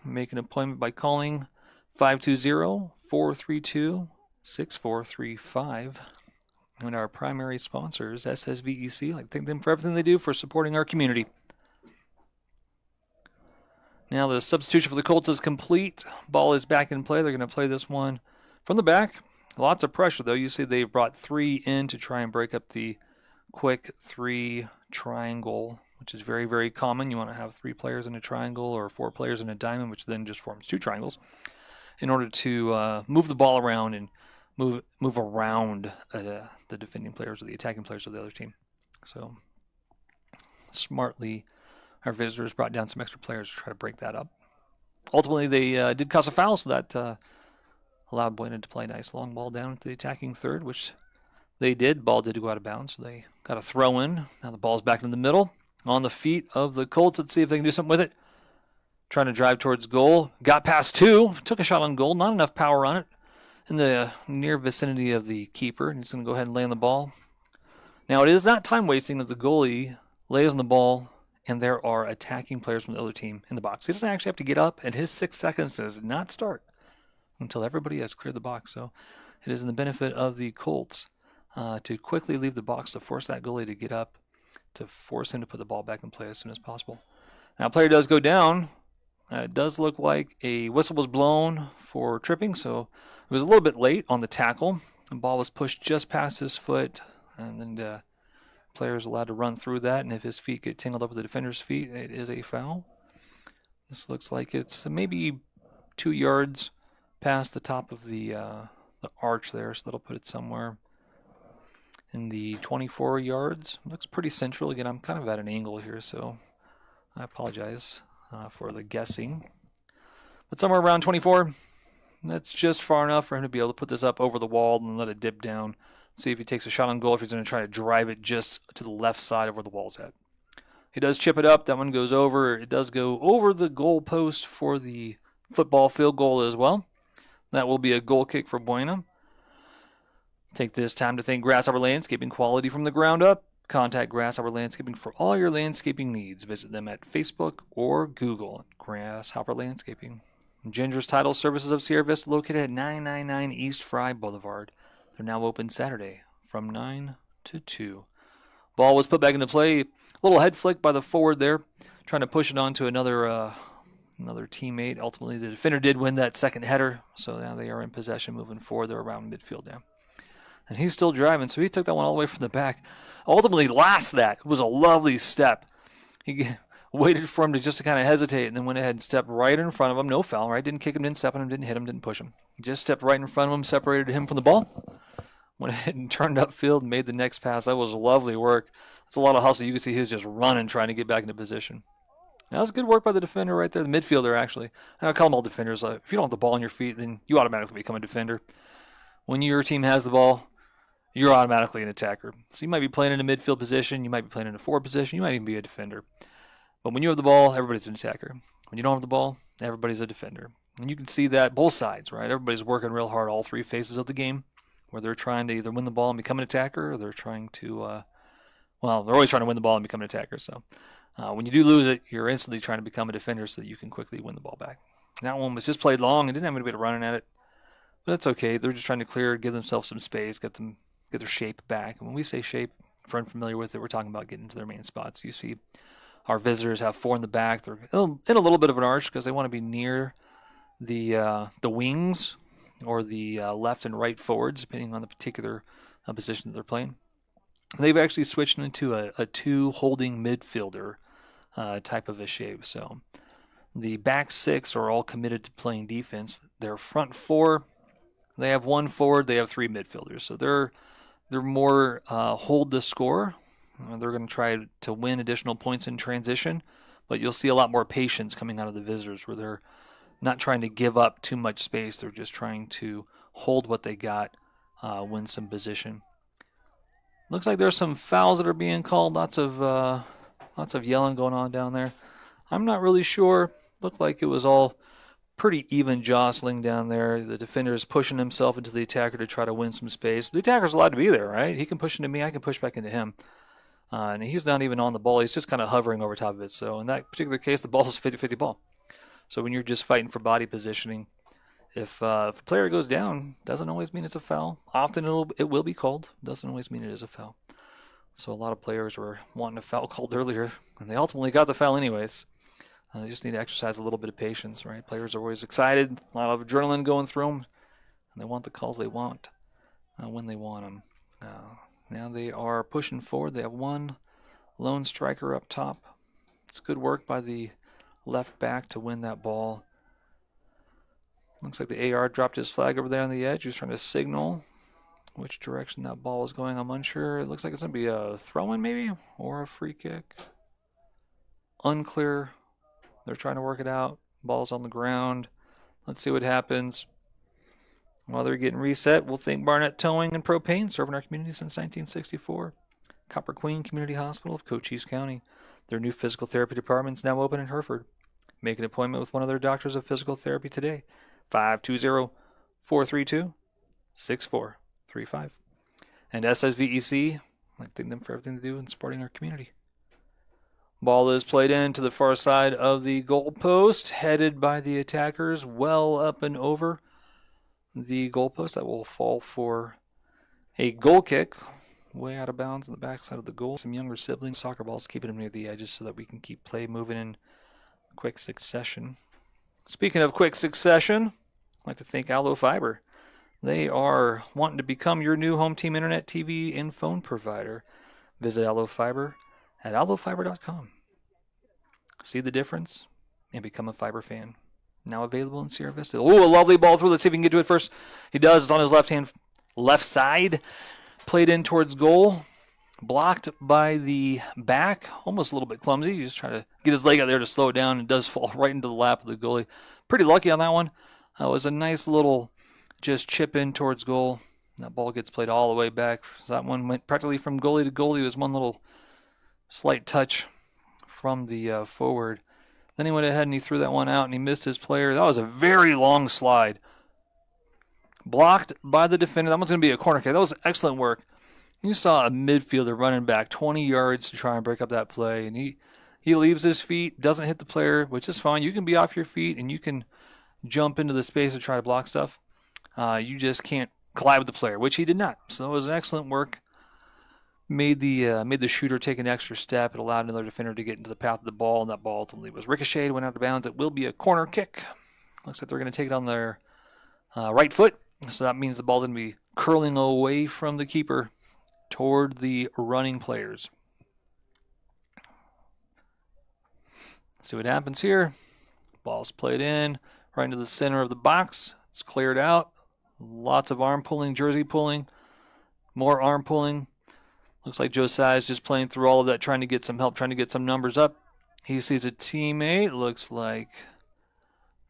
S4: Make an appointment by calling 520-432-6435. And our primary sponsors, SSVEC, I'd like to thank them for everything they do for supporting our community. Now the substitution for the Colts is complete. Ball is back in play. They're going to play this one from the back. Lots of pressure, though. You see they've brought 3 in to try and break up the quick 3 triangle, which is very, very common. You want to have 3 players in a triangle or 4 players in a diamond, which then just forms 2 triangles, in order to move the ball around and move around the defending players or the attacking players of the other team. So smartly, our visitors brought down some extra players to try to break that up. Ultimately, they did cause a foul, so that allowed Buena to play a nice long ball down to the attacking third, which they did. Ball did go out of bounds, so they got a throw in. Now the ball's back in the middle, on the feet of the Colts. Let's see if they can do something with it. Trying to drive towards goal. Got past 2. Took a shot on goal. Not enough power on it. In the near vicinity of the keeper. And he's going to go ahead and lay on the ball. Now it is not time wasting that the goalie lays on the ball and there are attacking players from the other team in the box. He doesn't actually have to get up, and his 6 seconds does not start until everybody has cleared the box. So it is in the benefit of the Colts to quickly leave the box to force that goalie to get up, to force him to put the ball back in play as soon as possible. Now, player does go down. It does look like a whistle was blown for tripping, so it was a little bit late on the tackle. The ball was pushed just past his foot, and then the player is allowed to run through that, and if his feet get tangled up with the defender's feet, it is a foul. This looks like it's maybe 2 yards past the top of the arch there, so that'll put it somewhere in the 24 yards. Looks pretty central. Again, I'm kind of at an angle here, so I apologize for the guessing. But somewhere around 24, that's just far enough for him to be able to put this up over the wall and let it dip down. See if he takes a shot on goal, if he's going to try to drive it just to the left side of where the wall's at. He does chip it up. That one goes over. It does go over the goal post for the football field goal as well. That will be a goal kick for Buena. Take this time to thank Grasshopper Landscaping, quality from the ground up. Contact Grasshopper Landscaping for all your landscaping needs. Visit them at Facebook or Google at Grasshopper Landscaping. Ginger's Title Services of Sierra Vista, located at 999 East Fry Boulevard. They're now open Saturday from 9 to 2. Ball was put back into play. A little head flick by the forward there, trying to push it on to another teammate. Ultimately, the defender did win that second header, so now they are in possession moving forward. They're around midfield now. And he's still driving, so he took that one all the way from the back. Ultimately, last that. It was a lovely step. He waited for him to kind of hesitate, and then went ahead and stepped right in front of him. No foul, right? Didn't kick him, didn't step on him, didn't hit him, didn't push him. He just stepped right in front of him, separated him from the ball. Went ahead and turned upfield and made the next pass. That was lovely work. It's a lot of hustle. You can see he was just running, trying to get back into position. That was good work by the defender right there, the midfielder actually. I call them all defenders. If you don't have the ball on your feet, then you automatically become a defender. When your team has the ball, you're automatically an attacker. So you might be playing in a midfield position, you might be playing in a forward position, you might even be a defender. But when you have the ball, everybody's an attacker. When you don't have the ball, everybody's a defender. And you can see that both sides, right? Everybody's working real hard all three phases of the game, where they're trying to either win the ball and become an attacker, or they're trying to, they're always trying to win the ball and become an attacker. So when you do lose it, you're instantly trying to become a defender so that you can quickly win the ball back. That one was just played long and didn't have anybody running at it. But that's okay. They're just trying to clear, give themselves some space, get their shape back. And when we say shape, for unfamiliar with it, we're talking about getting to their main spots. You see our visitors have 4 in the back. They're in a little bit of an arch because they want to be near the wings or the left and right forwards, depending on the particular position that they're playing. They've actually switched into a 2 holding midfielder type of a shape. So the back 6 are all committed to playing defense. Their front 4, they have 1 forward, they have 3 midfielders. So they're more hold the score. They're going to try to win additional points in transition, but you'll see a lot more patience coming out of the visitors where they're not trying to give up too much space. They're just trying to hold what they got, win some position. Looks like there's some fouls that are being called. Lots of yelling going on down there. I'm not really sure. Looked like it was all pretty even jostling down there. The defender is pushing himself into the attacker to try to win some space. The attacker's allowed to be there, right? He can push into me. I can push back into him. And he's not even on the ball. He's just kind of hovering over top of it. So in that particular case, the ball is a 50-50 ball. So when you're just fighting for body positioning, if a player goes down, doesn't always mean it's a foul. Often it will be called. Doesn't always mean it is a foul. So a lot of players were wanting a foul called earlier, and they ultimately got the foul anyways. They just need to exercise a little bit of patience, right? Players are always excited, a lot of adrenaline going through them, and they want the calls they want when they want them. Now they are pushing forward. They have 1 lone striker up top. It's good work by the left back to win that ball. Looks like the AR dropped his flag over there on the edge. He was trying to signal which direction that ball is going. I'm unsure. It looks like it's going to be a throw-in maybe or a free kick. Unclear. They're trying to work it out. Ball's on the ground. Let's see what happens. While they're getting reset, we'll thank Barnett Towing and Propane, serving our community since 1964. Copper Queen Community Hospital of Cochise County. Their new physical therapy department is now open in Hereford. Make an appointment with one of their doctors of physical therapy today. 520-432-6435. And SSVEC, I'd like to thank them for everything they do in supporting our community. Ball is played in to the far side of the goal post, headed by the attackers, well up and over the goalpost. That will fall for a goal kick, way out of bounds on the backside of the goal. Some younger siblings, soccer balls, keeping them near the edges so that we can keep play moving in quick succession. Speaking of quick succession, I'd like to thank Allo Fiber. They are wanting to become your new home team internet, TV, and phone provider. Visit Allo Fiber at allofiber.com. See the difference and become a fiber fan. Now available in Sierra Vista. Ooh, a lovely ball through. Let's see if we can get to it first. He does. It's on his left side. Played in towards goal. Blocked by the back. Almost a little bit clumsy. He's just trying to get his leg out there to slow it down. It does fall right into the lap of the goalie. Pretty lucky on that one. It was a nice little just chip in towards goal. That ball gets played all the way back. So that one went practically from goalie to goalie. It was one little slight touch from the forward. Then he went ahead and he threw that one out and he missed his player. That was a very long slide. Blocked by the defender. That one's going to be a corner kick. That was excellent work. You saw a midfielder running back 20 yards to try and break up that play. And he leaves his feet, doesn't hit the player, which is fine. You can be off your feet and you can jump into the space and try to block stuff. You just can't collide with the player, which he did not. So it was an excellent work. Made the shooter take an extra step. It allowed another defender to get into the path of the ball, and that ball ultimately was ricocheted, went out of bounds. It will be a corner kick. Looks like they're going to take it on their right foot. So that means the ball's going to be curling away from the keeper toward the running players. Let's see what happens here. Ball's played in right into the center of the box. It's cleared out. Lots of arm pulling, jersey pulling, more arm pulling. Looks like Josiah's just playing through all of that, trying to get some help, trying to get some numbers up. He sees a teammate. Looks like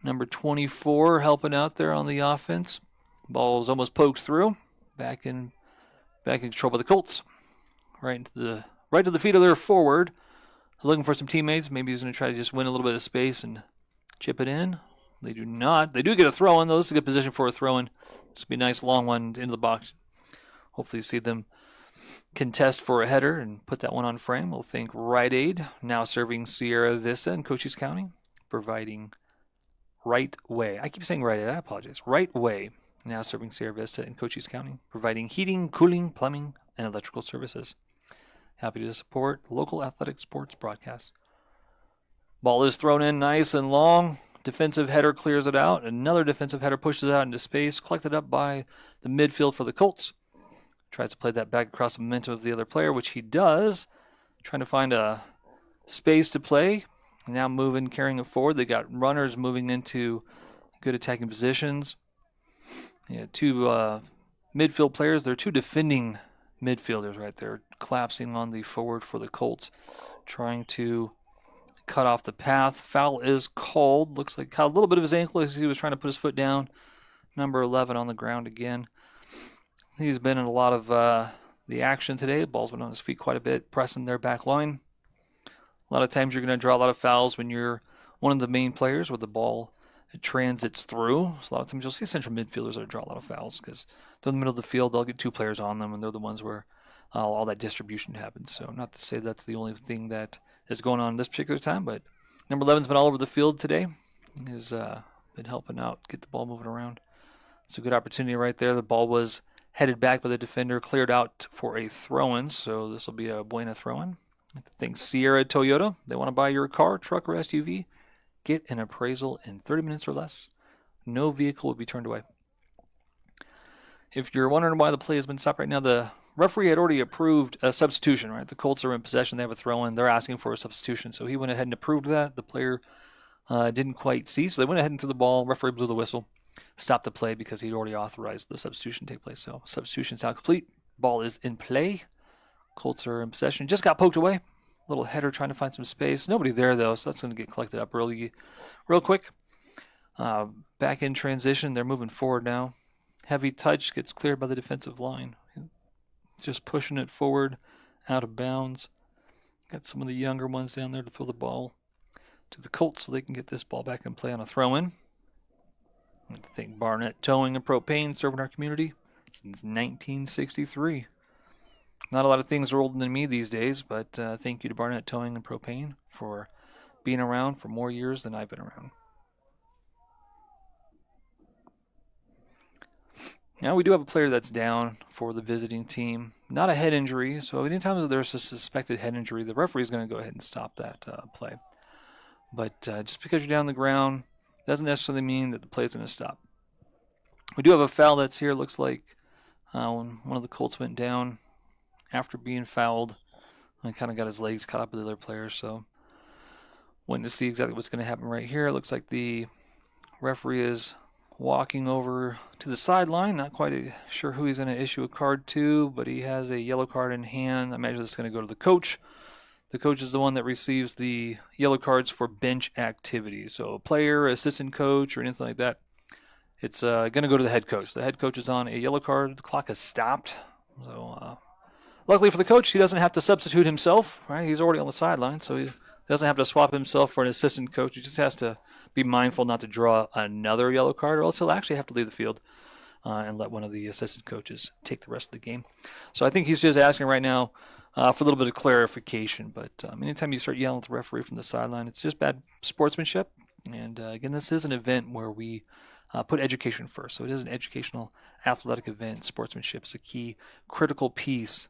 S4: number 24 helping out there on the offense. Ball is almost poked through. Back in control by the Colts. Right to the feet of their forward. Looking for some teammates. Maybe he's going to try to just win a little bit of space and chip it in. They do not. They do get a throw in, though. This is a good position for a throw in. This will be a nice long one into the box. Hopefully you see them contest for a header and put that one on frame. We'll think Rite Aid, now serving Sierra Vista in Cochise County, providing Right Way. I keep saying Rite Aid. I apologize. Right Way, now serving Sierra Vista in Cochise County, providing heating, cooling, plumbing, and electrical services. Happy to support local athletic sports broadcasts. Ball is thrown in nice and long. Defensive header clears it out. Another defensive header pushes it out into space, collected up by the midfield for the Colts. Tries to play that back across the momentum of the other player, which he does. Trying to find a space to play. Now moving, carrying it forward. They got runners moving into good attacking positions. Yeah, two midfield players. They're two defending midfielders right there, collapsing on the forward for the Colts, trying to cut off the path. Foul is called. Looks like caught a little bit of his ankle as he was trying to put his foot down. Number 11 on the ground again. He's been in a lot of the action today. The ball's been on his feet quite a bit, pressing their back line. A lot of times you're going to draw a lot of fouls when you're one of the main players where the ball transits through. So a lot of times you'll see central midfielders that draw a lot of fouls because they're in the middle of the field. They'll get two players on them, and they're the ones where all that distribution happens. So not to say that's the only thing that is going on this particular time, but number 11's been all over the field today. He's been helping out, get the ball moving around. It's a good opportunity right there. The ball was headed back by the defender, cleared out for a throw-in, so this will be a Buena throw-in. I think Sierra Toyota, they want to buy your car, truck, or SUV. Get an appraisal in 30 minutes or less. No vehicle will be turned away. If you're wondering why the play has been stopped right now, the referee had already approved a substitution, right? The Colts are in possession. They have a throw-in. They're asking for a substitution. So he went ahead and approved that. The player didn't quite see, so they went ahead and threw the ball. Referee blew the whistle. Stopped the play because he'd already authorized the substitution to take place. So substitution's now complete. Ball is in play. Colts are in possession. Just got poked away. Little header trying to find some space. Nobody there, though, so that's going to get collected up real quick. Back in transition. They're moving forward now. Heavy touch gets cleared by the defensive line. Just pushing it forward, out of bounds. Got some of the younger ones down there to throw the ball to the Colts so they can get this ball back in play on a throw-in. I think Barnett Towing and Propane serving our community since 1963. Not a lot of things are older than me these days, but thank you to Barnett Towing and Propane for being around for more years than I've been around. Now we do have a player that's down for the visiting team. Not a head injury, so anytime there's a suspected head injury, the referee is going to go ahead and stop that play. But just because you're down on the ground doesn't necessarily mean that the play is going to stop. We do have a foul that's here. Looks like when one of the Colts went down after being fouled and kind of got his legs caught up with the other player. So waiting to see exactly what's going to happen right here. It looks like the referee is walking over to the sideline. Not quite sure who he's going to issue a card to, but he has a yellow card in hand. I imagine it's going to go to the coach. The coach is the one that receives the yellow cards for bench activities. So a player, assistant coach, or anything like that, it's going to go to the head coach. The head coach is on a yellow card. The clock has stopped. So luckily for the coach, he doesn't have to substitute himself. Right? He's already on the sideline, so he doesn't have to swap himself for an assistant coach. He just has to be mindful not to draw another yellow card, or else he'll actually have to leave the field and let one of the assistant coaches take the rest of the game. So I think he's just asking right now for a little bit of clarification. But anytime you start yelling at the referee from the sideline, it's just bad sportsmanship. And again, this is an event where we put education first. So it is an educational athletic event. Sportsmanship is a key, critical piece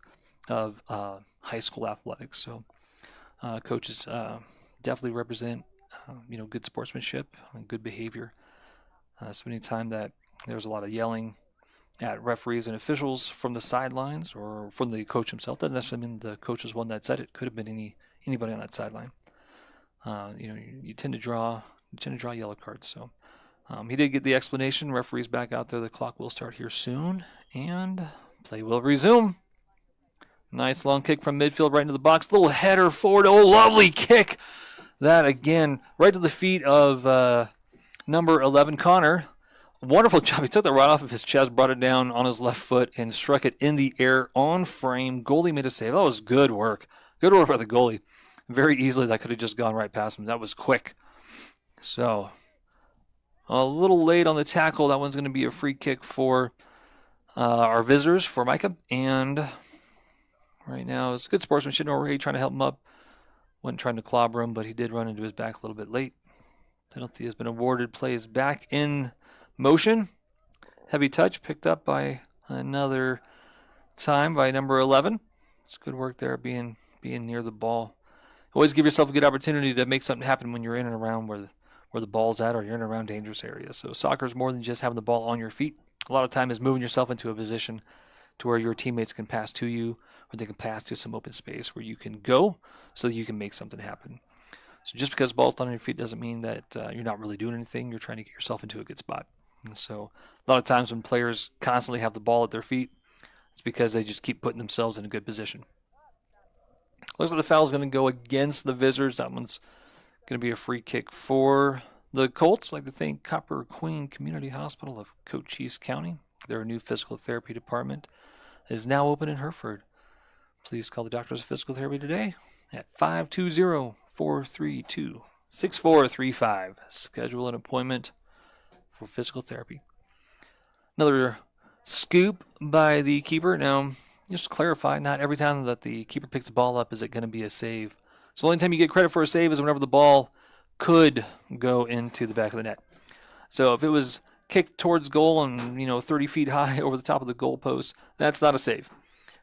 S4: of high school athletics. So coaches definitely represent good sportsmanship and good behavior. So anytime that there's a lot of yelling at referees and officials from the sidelines or from the coach himself, doesn't necessarily mean the coach is one that said it. Could have been anybody on that sideline. You tend to draw yellow cards. So he did get the explanation. Referee's back out there. The clock will start here soon, and play will resume. Nice long kick from midfield right into the box. Little header forward. Oh, lovely kick. that again right to the feet of number 11, Connor. Wonderful job. He took that right off of his chest, brought it down on his left foot, and struck it in the air on frame. Goalie made a save. That was good work. Good work by the goalie. Very easily, that could have just gone right past him. That was quick. So, a little late on the tackle. That one's going to be a free kick for our visitors, for Mica. And right now, it's good sportsmanship. No Ray trying to help him up. Wasn't trying to clobber him, but he did run into his back a little bit late. Penalty has been awarded. Play is back in motion. Heavy touch picked up by another time by number 11. It's good work there, being near the ball. Always give yourself a good opportunity to make something happen when you're in and around where the ball's at, or you're in and around dangerous areas. So soccer is more than just having the ball on your feet. A lot of time is moving yourself into a position to where your teammates can pass to you, or they can pass to some open space where you can go so that you can make something happen. So just because the ball's not on your feet doesn't mean that you're not really doing anything. You're trying to get yourself into a good spot. And so a lot of times when players constantly have the ball at their feet, it's because they just keep putting themselves in a good position. Looks like the foul is going to go against the visitors. That one's going to be a free kick for the Colts. I'd like to thank Copper Queen Community Hospital of Cochise County. Their new physical therapy department is now open in Hereford. Please call the Doctors of Physical Therapy today at 520-432-6435. Schedule an appointment for physical therapy. Another scoop by the keeper. Now, just to clarify, not every time that the keeper picks the ball up is it going to be a save. So the only time you get credit for a save is whenever the ball could go into the back of the net. So if it was kicked towards goal and 30 feet high over the top of the goal post, that's not a save.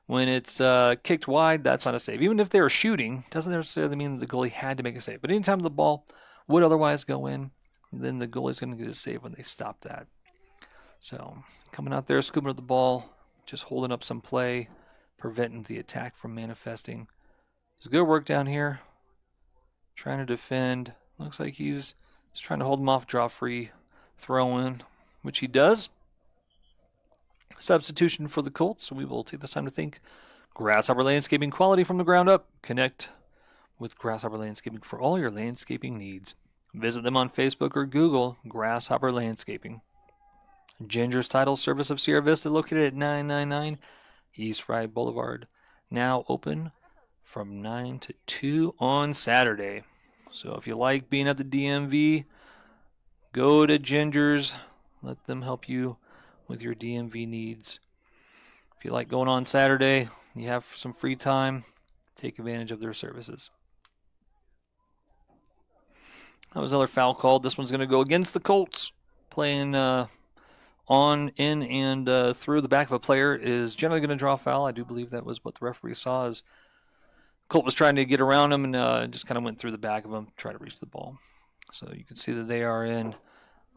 S4: When it's kicked wide, that's not a save. Even if they were shooting, doesn't necessarily mean that the goalie had to make a save. But anytime the ball would otherwise go in, then the goalie's going to get a save when they stop that. So coming out there, scooping up the ball, just holding up some play, preventing the attack from manifesting. It's good work down here. Trying to defend. Looks like he's just trying to hold him off, draw free, throw in, which he does. Substitution for the Colts. We will take this time to thank Grasshopper Landscaping, quality from the ground up. Connect with Grasshopper Landscaping for all your landscaping needs. Visit them on Facebook or Google Grasshopper Landscaping. Ginger's Title Service of Sierra Vista, located at 999 East Fry Boulevard. Now open from 9 to 2 on Saturday. So if you like being at the DMV, go to Ginger's. Let them help you with your DMV needs. If you like going on Saturday, you have some free time, take advantage of their services. That was another foul called. This one's going to go against the Colts. Playing on, in, and through the back of a player is generally going to draw a foul. I do believe that was what the referee saw, as Colt was trying to get around him and just kind of went through the back of him, try to reach the ball. So you can see that they are in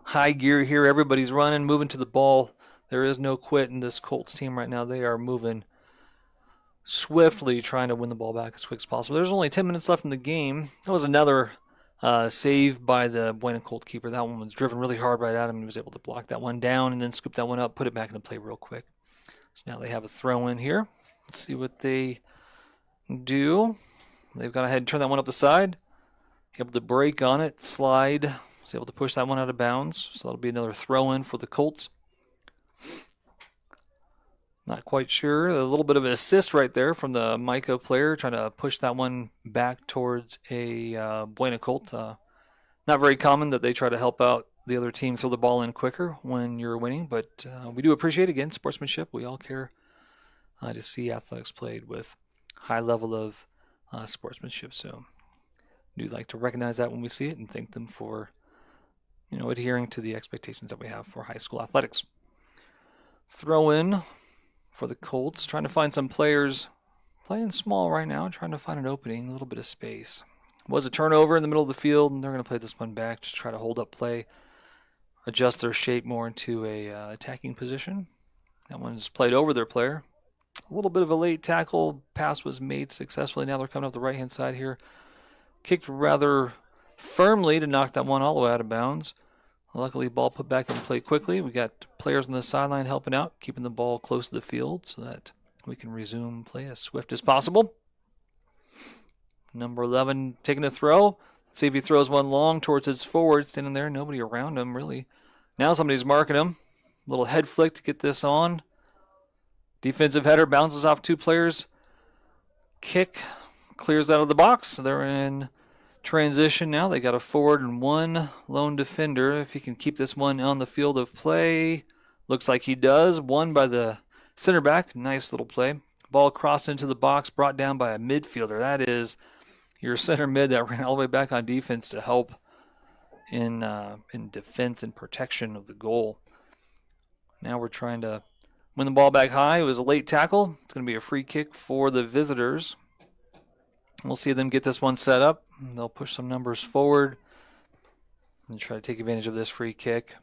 S4: high gear here. Everybody's running, moving to the ball. There is no quit in this Colts team right now. They are moving swiftly, trying to win the ball back as quick as possible. There's only 10 minutes left in the game. That was another save by the Buena Colt keeper. That one was driven really hard right at him. He was able to block that one down and then scoop that one up, put it back into play real quick. So now they have a throw in here. Let's see what they do. They've gone ahead and turned that one up the side. Able to break on it, slide. Was able to push that one out of bounds. So that'll be another throw in for the Colts. Not quite sure. A little bit of an assist right there from the Mica player, trying to push that one back towards a Buena Colt. Not very common that they try to help out the other team throw the ball in quicker when you're winning, but we do appreciate, again, sportsmanship. We all care to see athletics played with high level of sportsmanship. So we do like to recognize that when we see it and thank them for adhering to the expectations that we have for high school athletics. Throw in for the Colts, trying to find some players playing small right now, trying to find an opening, a little bit of space. Was a turnover in the middle of the field, and they're going to play this one back, just try to hold up play, adjust their shape more into a attacking position. That one is played over their player. A little bit of a late tackle. Pass was made successfully. Now they're coming up the right-hand side here. Kicked rather firmly to knock that one all the way out of bounds. Luckily, ball put back in play quickly. We got players on the sideline helping out, keeping the ball close to the field so that we can resume play as swift as possible. Number 11 taking a throw. See if he throws one long towards his forward, standing there, nobody around him, really. Now somebody's marking him. Little head flick to get this on. Defensive header bounces off 2 players. Kick clears out of the box. They're in transition now. They got a forward and 1 lone defender. If he can keep this one on the field of play, looks like he does. Won by the center back. Nice little play. Ball crossed into the box, brought down by a midfielder. That is your center mid that ran all the way back on defense to help in defense and protection of the goal. Now we're trying to win the ball back high. It was a late tackle. It's going to be a free kick for the visitors. We'll see them get this one set up. They'll push some numbers forward and try to take advantage of this free kick.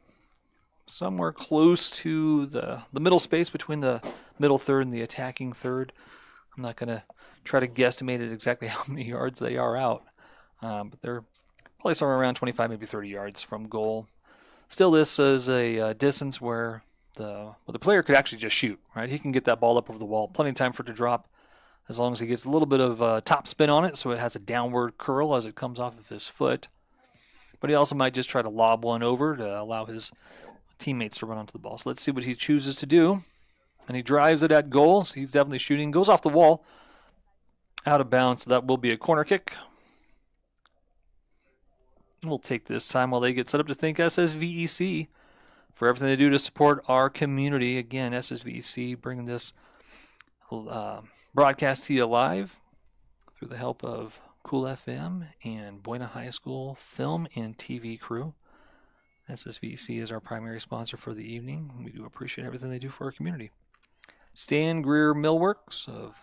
S4: Somewhere close to the middle space between the middle third and the attacking third. I'm not going to try to guesstimate it exactly how many yards they are out. But they're probably somewhere around 25, maybe 30 yards from goal. Still, this is a distance where the player could actually just shoot, right? He can get that ball up over the wall. Plenty of time for it to drop as long as he gets a little bit of top spin on it so it has a downward curl as it comes off of his foot. But he also might just try to lob one over to allow his teammates to run onto the ball. So let's see what he chooses to do. And he drives it at goal. So he's definitely shooting. Goes off the wall. Out of bounds. So that will be a corner kick. We'll take this time while they get set up to thank SSVEC for everything they do to support our community. Again, SSVEC bringing this broadcast to you live through the help of Cool FM and Buena High School Film and TV Crew. SSVEC is our primary sponsor for the evening. We do appreciate everything they do for our community. Stan Greer Millworks of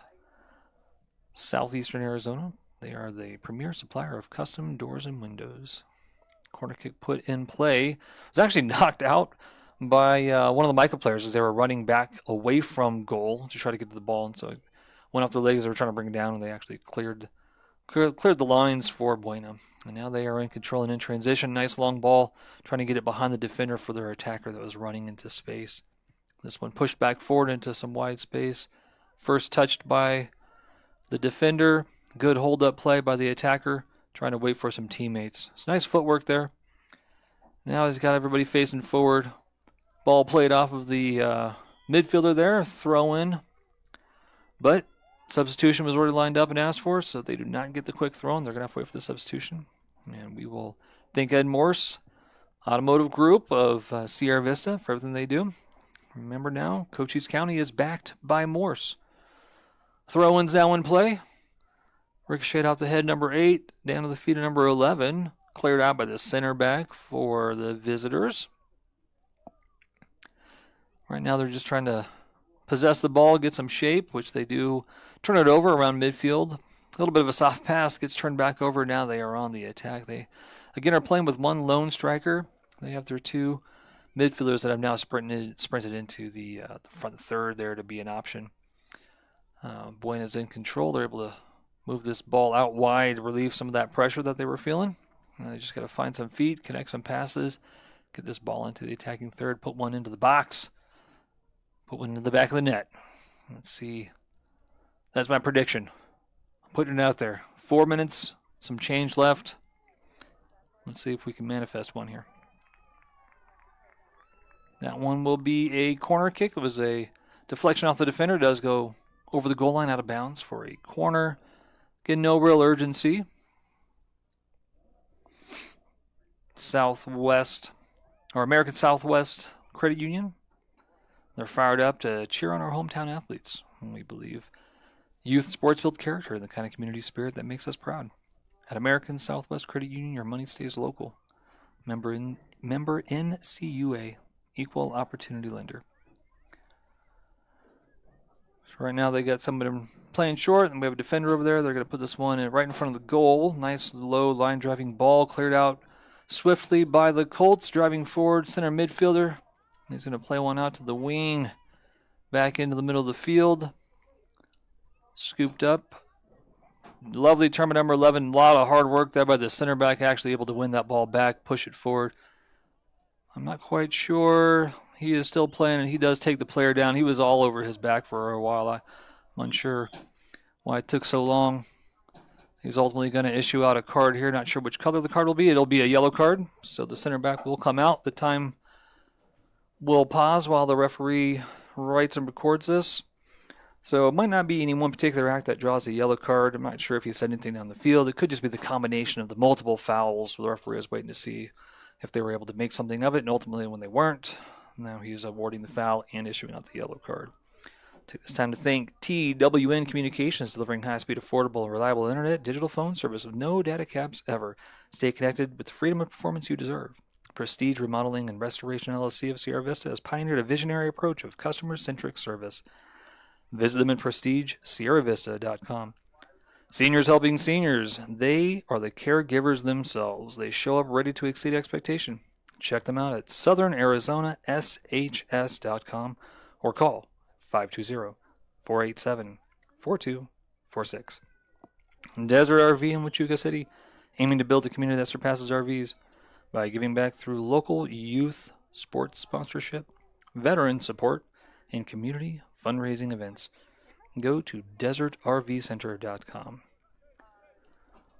S4: Southeastern Arizona. They are the premier supplier of custom doors and windows. Corner kick put in play. It was actually knocked out by one of the Mica players as they were running back away from goal to try to get to the ball. And so it went off their legs. They were trying to bring it down, and they actually cleared the lines for Buena. And now they are in control and in transition. Nice long ball, trying to get it behind the defender for their attacker that was running into space. This one pushed back forward into some wide space. First touched by the defender. Good hold-up play by the attacker, trying to wait for some teammates. It's nice footwork there. Now he's got everybody facing forward. Ball played off of the midfielder there. Throw in. But substitution was already lined up and asked for, so they do not get the quick throw in. They're going to have to wait for the substitution. And we will thank MORSE Automotive Group of Sierra Vista for everything they do. Remember now, Cochise County is backed by MORSE. Throw-ins now in play. Ricochet off the head, number 8, down to the feet of number 11. Cleared out by the center back for the visitors. Right now they're just trying to possess the ball, get some shape, which they do. Turn it over around midfield. A little bit of a soft pass gets turned back over. Now they are on the attack. They, again, are playing with one lone striker. They have their 2 midfielders that have now sprinted into the front third there to be an option. Buena's in control. They're able to move this ball out wide, relieve some of that pressure that they were feeling. And they just got to find some feet, connect some passes, get this ball into the attacking third, put one into the box, put one into the back of the net. Let's see. That's my prediction. I'm putting it out there. 4 minutes, some change left. Let's see if we can manifest one here. That one will be a corner kick. It was a deflection off the defender. It does go over the goal line out of bounds for a corner. Again, no real urgency. Southwest, or American Southwest Credit Union. They're fired up to cheer on our hometown athletes. And we believe youth sports build character and the kind of community spirit that makes us proud. At American Southwest Credit Union, your money stays local. Member NCUA, equal opportunity lender. So right now they got somebody playing short, and we have a defender over there. They're going to put this one right in front of the goal. Nice low line driving ball cleared out swiftly by the Colts, driving forward center midfielder. He's going to play one out to the wing, back into the middle of the field. Scooped up. Lovely turn by number 11. A lot of hard work there by the center back, actually able to win that ball back, push it forward. I'm not quite sure. He is still playing, and he does take the player down. He was all over his back for a while. I'm unsure why it took so long. He's ultimately going to issue out a card here. Not sure which color the card will be. It'll be a yellow card. So the center back will come out. The time will pause while the referee writes and records this. So it might not be any one particular act that draws a yellow card. I'm not sure if he said anything on the field. It could just be the combination of the multiple fouls. The referee is waiting to see if they were able to make something of it. And ultimately, when they weren't, now he's awarding the foul and issuing out the yellow card. Take this time to thank TWN Communications, delivering high-speed, affordable, and reliable internet, digital phone service with no data caps ever. Stay connected with the freedom of performance you deserve. Prestige Remodeling and Restoration LLC of Sierra Vista has pioneered a visionary approach of customer-centric service. Visit them at prestigesierravista.com. Seniors helping seniors. They are the caregivers themselves. They show up ready to exceed expectation. Check them out at southernarizonaSHS.com or call 520-487-4246. Desert RV in Huachuca City, aiming to build a community that surpasses RVs by giving back through local youth sports sponsorship, veteran support, and community fundraising events. Go to desertrvcenter.com.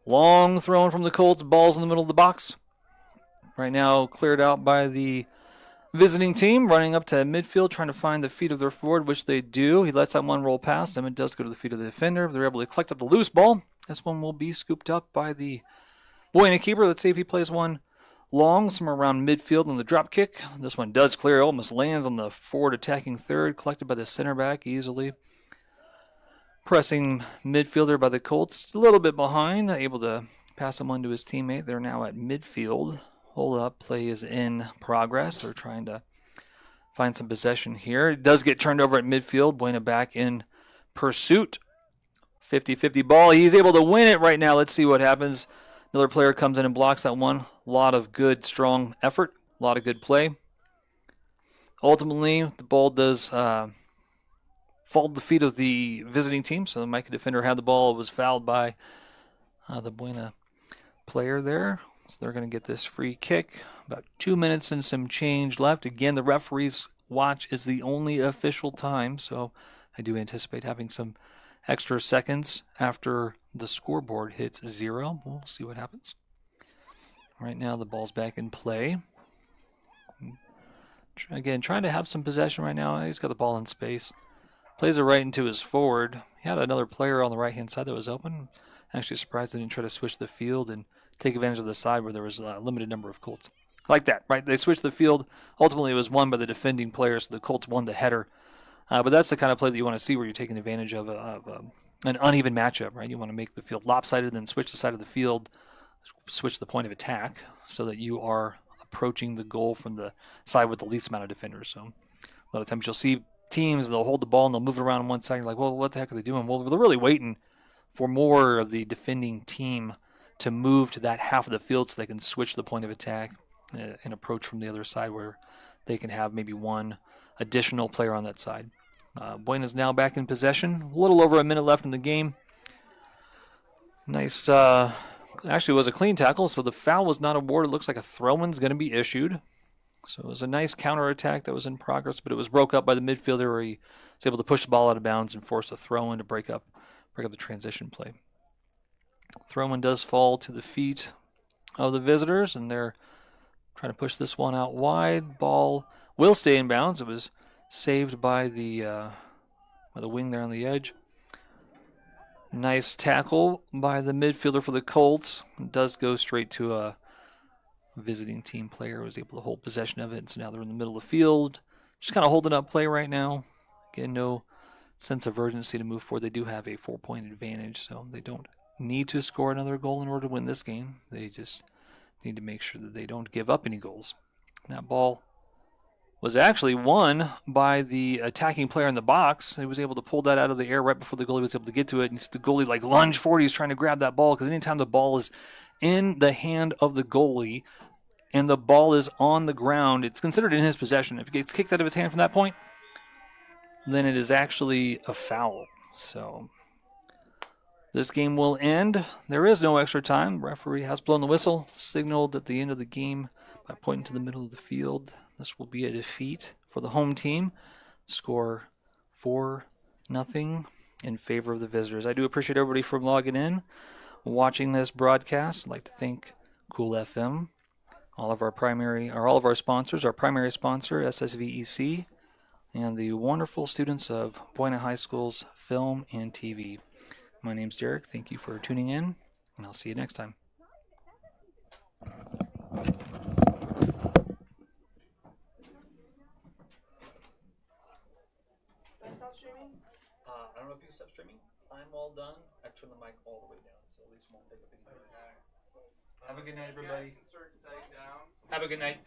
S4: Long thrown from the Colts, balls in the middle of the box. Right now cleared out by the visiting team, running up to midfield, trying to find the feet of their forward, which they do. He lets that one roll past him. It does go to the feet of the defender. They're able to collect up the loose ball. This one will be scooped up by the Buena keeper. Let's see if he plays one long, somewhere around midfield on the drop kick. This one does clear. Almost lands on the forward attacking third, collected by the center back easily. Pressing midfielder by the Colts, a little bit behind, able to pass him on to his teammate. They're now at midfield. Hold up, play is in progress. They're trying to find some possession here. It does get turned over at midfield. Buena back in pursuit. 50-50 ball. He's able to win it right now. Let's see what happens. Another player comes in and blocks that one. A lot of good, strong effort. A lot of good play. Ultimately, the ball does fall at the feet of the visiting team. So the Mica defender had the ball. It was fouled by the Buena player there. So they're going to get this free kick. About 2 minutes and some change left. Again, the referee's watch is the only official time, so I do anticipate having some extra seconds after the scoreboard hits 0. We'll see what happens. Right now, the ball's back in play. Again, trying to have some possession right now. He's got the ball in space. Plays it right into his forward. He had another player on the right-hand side that was open. Actually surprised they didn't try to switch the field and take advantage of the side where there was a limited number of Colts. Like that, right? They switched the field. Ultimately, it was won by the defending player, so the Colts won the header. But that's the kind of play that you want to see where you're taking advantage of an uneven matchup, right? You want to make the field lopsided, then switch the side of the field, switch the point of attack so that you are approaching the goal from the side with the least amount of defenders. So a lot of times you'll see teams, they'll hold the ball and they'll move it around on one side. You're like, well, what the heck are they doing? Well, they're really waiting for more of the defending team to move to that half of the field so they can switch the point of attack and approach from the other side where they can have maybe one additional player on that side. Buena's now back in possession. A little over a minute left in the game. Nice, actually was a clean tackle, so the foul was not awarded. It looks like a throw-in's going to be issued. So it was a nice counterattack that was in progress, but it was broke up by the midfielder where he was able to push the ball out of bounds and force a throw-in to break up the transition play. Throw-in does fall to the feet of the visitors, and they're trying to push this one out wide. Ball will stay in bounds. It was saved by the wing there on the edge. Nice tackle by the midfielder for the Colts. It does go straight to a visiting team player. Was able to hold possession of it, and so now they're in the middle of the field. Just kind of holding up play right now. Again, no sense of urgency to move forward. They do have a 4-point advantage, so they don't need to score another goal in order to win this game. They just need to make sure that they don't give up any goals. That ball was actually won by the attacking player in the box. He was able to pull that out of the air right before the goalie was able to get to it. And the goalie like lunged forward. He's trying to grab that ball because anytime the ball is in the hand of the goalie and the ball is on the ground, it's considered in his possession. If it gets kicked out of his hand from that point, then it is actually a foul. So this game will end. There is no extra time. The referee has blown the whistle, signaled at the end of the game by pointing to the middle of the field. This will be a defeat for the home team. Score 4-0 in favor of the visitors. I do appreciate everybody for logging in. watching this broadcast. I'd like to thank Cool FM, all of our sponsors, our primary sponsor, SSVEC, and the wonderful students of Buena High School's Film and TV. My name's Derek. Thank you for tuning in, and I'll see you next time.
S3: Stop streaming?
S4: I don't know if you can stop streaming. I'm all done. I turned the mic all the way down, so at least it won't pick up any noise. Have a good night, everybody.
S6: You guys can start setting down.
S4: Have a good night.